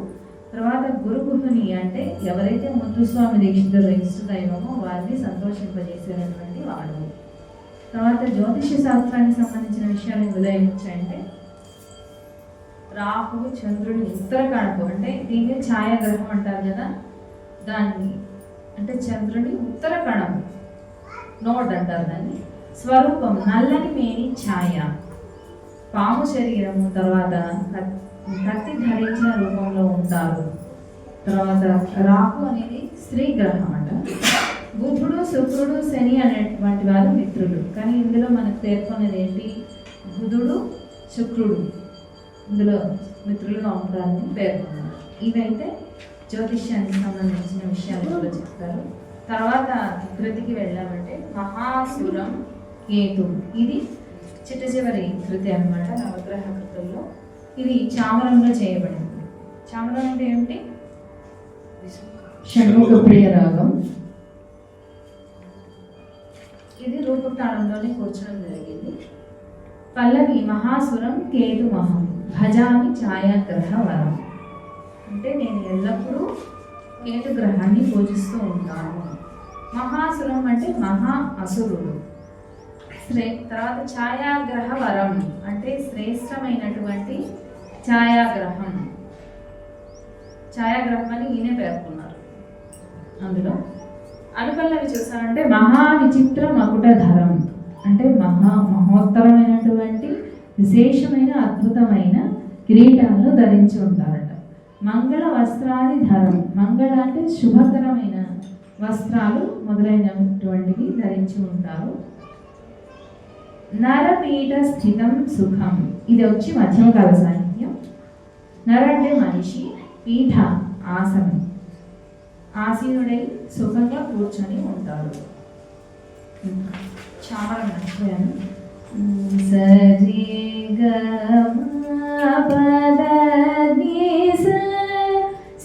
తర్వాత గురుగుహుని అంటే ఎవరైతే ముత్తుస్వామి దీక్షితుల ఇష్ట దైవమో వారిని సంతోషింపజేసేటటువంటి వాడు. తర్వాత జ్యోతిష శాస్త్రానికి సంబంధించిన విషయాలు ఇందులో ఏమొచ్చాయంటే రాహు చంద్రుని ఉత్తర కణకు అంటే దీన్ని ఛాయాగ్రహం అంటారు కదా, దాన్ని అంటే చంద్రుని ఉత్తర కణం నోడ్ అంటారు దాన్ని. స్వరూపం నల్లని మేని ఛాయ, పాము శరీరము. తర్వాత కత్తి ధరించిన రూపంలో ఉంటారు. తర్వాత రాహు అనేది స్త్రీ గ్రహం అంట. బుధుడు శుక్రుడు శని అనేటువంటి వారు మిత్రులు. కానీ ఇందులో మనకు పేర్కొనేది ఏంటి? బుధుడు శుక్రుడు ఇందులో మిత్రులుగా ఉంటారని పేర్కొన్నారు. ఇవైతే జ్యోతిష్యానికి సంబంధించిన విషయాలు కూడా చెప్తారు. తర్వాత కృతికి వెళ్ళామంటే మహాసురం కేతు. ఇది చిట్ట చివరి కృతి అన్నమాట నవగ్రహ కృతుల్లో. ఇది చామరంలో చేయబడింది. చామరం అంటే ఏమిటి? షణ్ముఖ ప్రియ రాగం. ఇది రూపతాళంలోనే కూర్చోడం జరిగింది. పల్లవి మహాసురం కేతు మహం భజామి ఛాయాగ్రహ వరం అంటే నేను ఎల్లప్పుడూ కేతు గ్రహాన్ని పూజిస్తూ ఉంటాను. మహాసురం అంటే మహా అసురుడు. తర్వాత ఛాయాగ్రహ వరం అంటే శ్రేష్టమైనటువంటి ఛాయాగ్రహం. ఛాయాగ్రహం అని ఈయనే పేర్కొన్నారు. అందులో అనుపల్లవి చూసానంటే మహా విచిత్ర మకుటధరం అంటే మహోత్తరమైనటువంటి విశేషమైన అద్భుతమైన కిరీటాలను ధరించి ఉంటారట. మంగళ వస్త్రాది ధరం. మంగళ అంటే శుభకరమైన వస్త్రాలు మొదలైనటువంటివి ధరించి ఉంటారు. నరపీఠ స్థితం సుఖం. ఇది వచ్చి మధ్యమకాల సాహిత్యం. నర అంటే మనిషి, పీఠ ఆసనం, ఆసీనుడై సుఖంగా కూర్చొని ఉంటాడు. చామరం మర్చిపోయాను. సరి గ పద ని స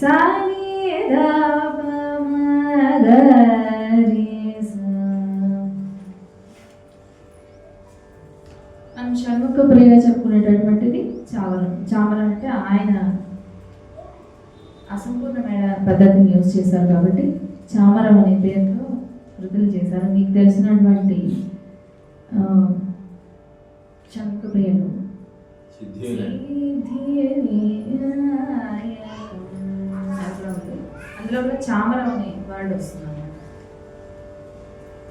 సాని ద ప మ గ రి స. మనం షణ్ముఖ ప్రియగా చెప్పుకునేటటువంటిది చామరం. చామరం అంటే ఆయన అసంపూర్ణమైన పద్ధతిని యూజ్ చేశారు కాబట్టి చామరం అనే పేరుతో కృతులు చేశారు. మీకు తెలిసినటువంటి షణ్ముఖ ప్రియను అందులో కూడా చామరం అనే వర్డ్ వస్తుంది.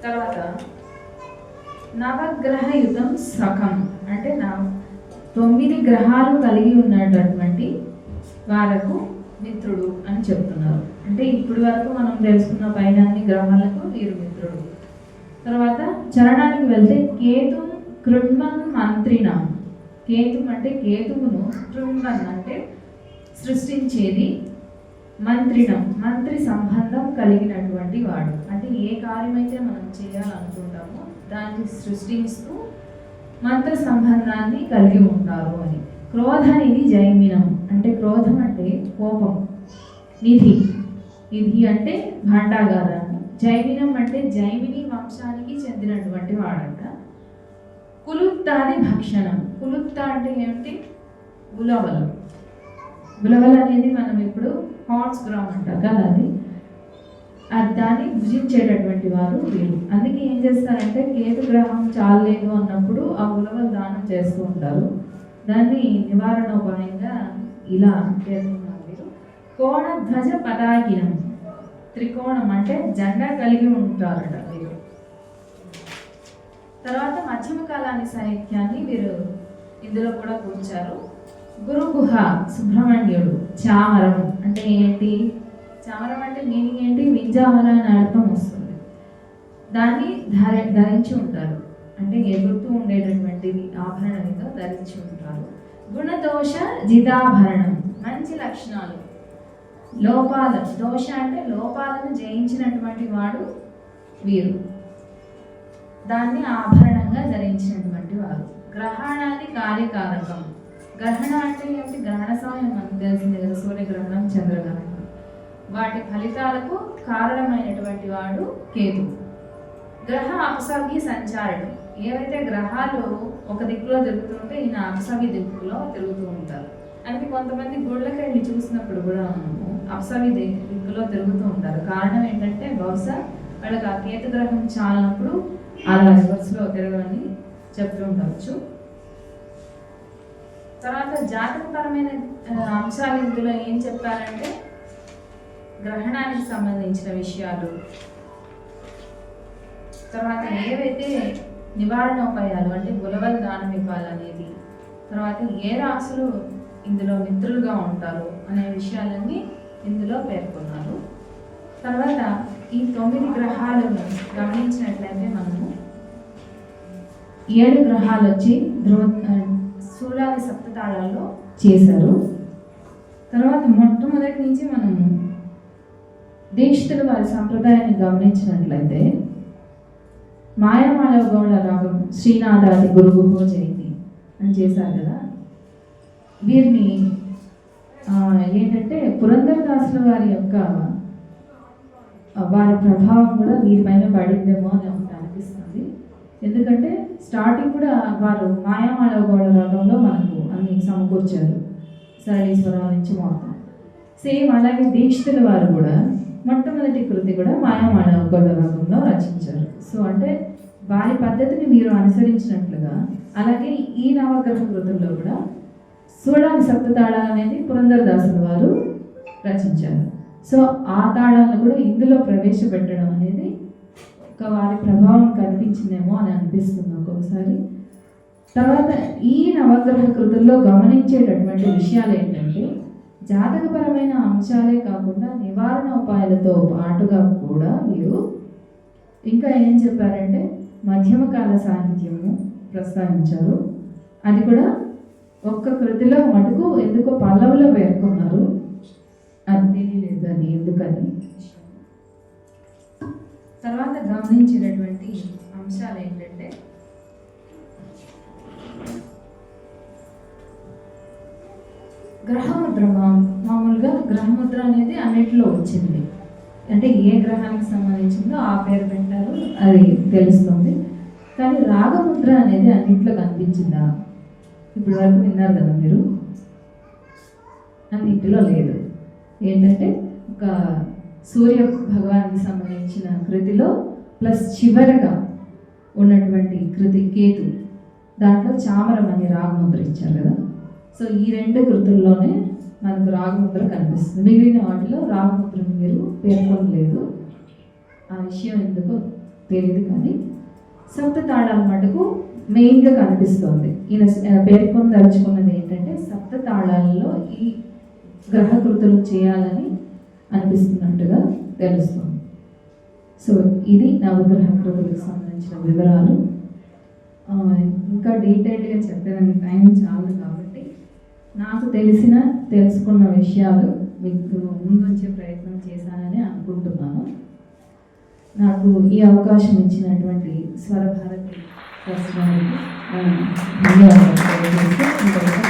తర్వాత నవగ్రహయుతం సఖం అంటే 9 గ్రహాలు కలిగి ఉన్నటువంటి వారకు మిత్రుడు అని చెప్తున్నారు. అంటే ఇప్పటి వరకు మనం తెలుసుకున్న పైన అన్ని గ్రహాలకు వీరు మిత్రుడు. తర్వాత చరణానికి వెళ్తే కేతు కృణ్మన్ మంత్రిణం. కేతు అంటే కేతువును, కృణ్మన్ అంటే సృష్టించేది, మంత్రినం, మంత్రి సంబంధం కలిగినటువంటి వాడు. అంటే ఏ కార్యమైతే మనం చేయాలనుకుంటామో దాన్ని సృష్టిస్తూ మంత్ర సంబంధాన్ని కలిగి ఉంటారు అని. క్రోధనిధి జైమినం, అంటే క్రోధం అంటే కోపం, నిధి, నిధి అంటే భాండాగారాన్ని, జైమినం అంటే జైమిని వంశానికి చెందినటువంటి వాడంట. కులుప్తాది భక్షణం, కులుప్త అంటే ఏమిటి? ఉలవలు. ఉలవలు అనేది మనం ఇప్పుడు హాట్స్ గ్రామ్ అంటారు కదా, అది దాన్ని భుజించేటటువంటి వారు వీరు. అందుకే ఏం చేస్తారంటే కేతు గ్రహం చాలలేదు అన్నప్పుడు ఆ ఉలవలు దానం చేస్తూ ఉంటారు. దాన్ని నివారణోపాయంగా ఇలా చేస్తున్నారు వీరు. కోణధ్వజ పదాకినం, త్రికోణం అంటే జెండా కలిగి ఉంటారట వీరు. తర్వాత మధ్యమ కాలాన్ని సాహిత్యాన్ని వీరు ఇందులో కూడా కూర్చారు. గురుగుహ, సుబ్రహ్మణ్యుడు. చామరం అంటే ఏంటి? చామరం అంటే మీనింగ్ ఏంటి? వింజామర అని అర్థం వస్తుంది. దాన్ని ధరించి ఉంటారు, అంటే ఎగురుతూ ఉండేటటువంటిది ఆభరణం ఏదో ధరించి ఉంటారు. గుణదోష జితాభరణం, మంచి లక్షణాలు. లోపాల, దోష అంటే లోపాలను జయించినటువంటి వాడు వీరు, దాన్ని ఆభరణంగా ధరించినటువంటి వారు. గ్రహణాది కార్యకారకం, గ్రహణ అంటే ఏమిటి? గ్రహణ సమయం మనకు తెలిసింది కదా, సూర్యగ్రహణం, చంద్రగ్రహణం. వాటి ఫలితాలకు కారణమైనటువంటి వాడు కేతు. గ్రహ అపసవ్య సంచారణం, ఏవైతే గ్రహాలు ఒక దిక్కులో తిరుగుతుంటే ఈయన అపసవ్య దిక్కులో తిరుగుతూ ఉంటారు. అంటే కొంతమంది గుళ్ళకి వెళ్ళి చూసినప్పుడు కూడా మనము అపసవ్య దిక్కులో తిరుగుతూ ఉంటారు. కారణం ఏంటంటే బహుశా వాళ్ళకి ఆ కేతు గ్రహం చాలినప్పుడు అలా రివర్స్లో తిరగని చెప్తూ ఉండవచ్చు. తర్వాత జాతకపరమైన అంశాలు ఇందులో ఏం చెప్పారంటే గ్రహణానికి సంబంధించిన విషయాలు, తర్వాత ఏవైతే నివారణోపాయాలు అంటే ఉలవలు దానం ఇవ్వాలనేది, తర్వాత ఏ రాసులు ఇందులో మిత్రులుగా ఉంటారు అనే విషయాలన్నీ ఇందులో పేర్కొన్నారు. తర్వాత ఈ 9 గ్రహాలను గమనించినట్లయితే మనము 7 గ్రహాలు వచ్చి శూలాది సప్తతాళాల్లో చేశారు. తర్వాత మొట్టమొదటి నుంచి మనము దీక్షితుల వారి సంప్రదాయాన్ని గమనించినట్లయితే మాయామాళవ గౌడ రాగం శ్రీనాథాది గురుగుహో జయంతి అని చేశారు కదా. వీరిని ఏంటంటే పురంధరదాసుల వారి యొక్క వారి ప్రభావం కూడా వీరిపైన పడిందేమో అని అనిపిస్తుంది. ఎందుకంటే స్టార్టింగ్ కూడా వారు మాయామాళవ గౌడ రాగంలో మనకు అన్ని సమకూర్చారు, సరళీశ్వరాల నుంచి మొత్తం. సేమ్ అలాగే దీక్షితుల వారు కూడా మొట్టమొదటి కృతి కూడా మాయామాళవ గౌడ రాగంలో రచించారు. సో అంటే వారి పద్ధతిని మీరు అనుసరించినట్లుగా అలాగే ఈ నవగ్రహ కృతుల్లో కూడా శూలాది సప్తతాళాలు అనేది పురంధరదాసుల వారు రచించారు. సో ఆ తాళాలను కూడా ఇందులో ప్రవేశపెట్టడం అనేది ఒక వారి ప్రభావం కనిపించిందేమో అని అనిపిస్తుంది ఒక్కొక్కసారి. తర్వాత ఈ నవగ్రహ కృతుల్లో గమనించేటటువంటి విషయాలు ఏంటంటే జాతకపరమైన అంశాలే కాకుండా నివారణ ఉపాయాలతో పాటుగా కూడా మీరు ఇంకా ఏం చెప్పారంటే మధ్యమకాల సాహిత్యము ప్రస్తావించారు. అది కూడా ఒక్క కృతిలో మటుకు ఎందుకో పల్లవులో పేర్కొన్నారు, అది తెలియలేదు అది ఎందుకని. తర్వాత గమనించినటువంటి అంశాలు ఏంటంటే గ్రహముద్ర. మామూలుగా గ్రహముద్ర అనేది అన్నిటిలో వచ్చింది, అంటే ఏ గ్రహానికి సంబంధించిందో ఆ పేరు పెట్టారు, అది తెలుస్తుంది. కానీ రాగముద్ర అనేది అన్నింటిలో కనిపించిందా? ఇప్పుడు వరకు విన్నారు కదా మీరు, అన్నింటిలో లేదు. ఏంటంటే ఒక సూర్య భగవానికి సంబంధించిన కృతిలో ప్లస్ చివరగా ఉన్నటువంటి కృతి కేతు, దాంట్లో చామరం అని రాగముద్ర ఇచ్చారు కదా. సో ఈ 2 కృతుల్లోనే మనకు రాగముద్ర కనిపిస్తుంది. మిగిలిన వాటిలో రాగముద్రను మీరు పేర్కొనలేదు, ఆ విషయం ఎందుకో తెలియదు. కానీ సప్తతాళాల మటుకు మెయిన్గా కనిపిస్తుంది. ఈయన పేర్కొనదలుచుకున్నది ఏంటంటే సప్తతాళాలలో ఈ గ్రహ కృతులు చేయాలని అనిపిస్తున్నట్టుగా తెలుస్తుంది. సో ఇది నవగ్రహ కృతులకు సంబంధించిన వివరాలు. ఇంకా డీటెయిల్గా చెప్పేదానికి టైం చాలు కాబట్టి నాకు తెలుసుకున్న విషయాలు మీకు ముందు చెప్పి ప్రయత్నం చేశానని అనుకుంటున్నాను. నాకు ఈ అవకాశం ఇచ్చినటువంటి స్వరభారతి ట్రస్ట్ వారికి ధన్యవాదాలు తెలియజేస్తూ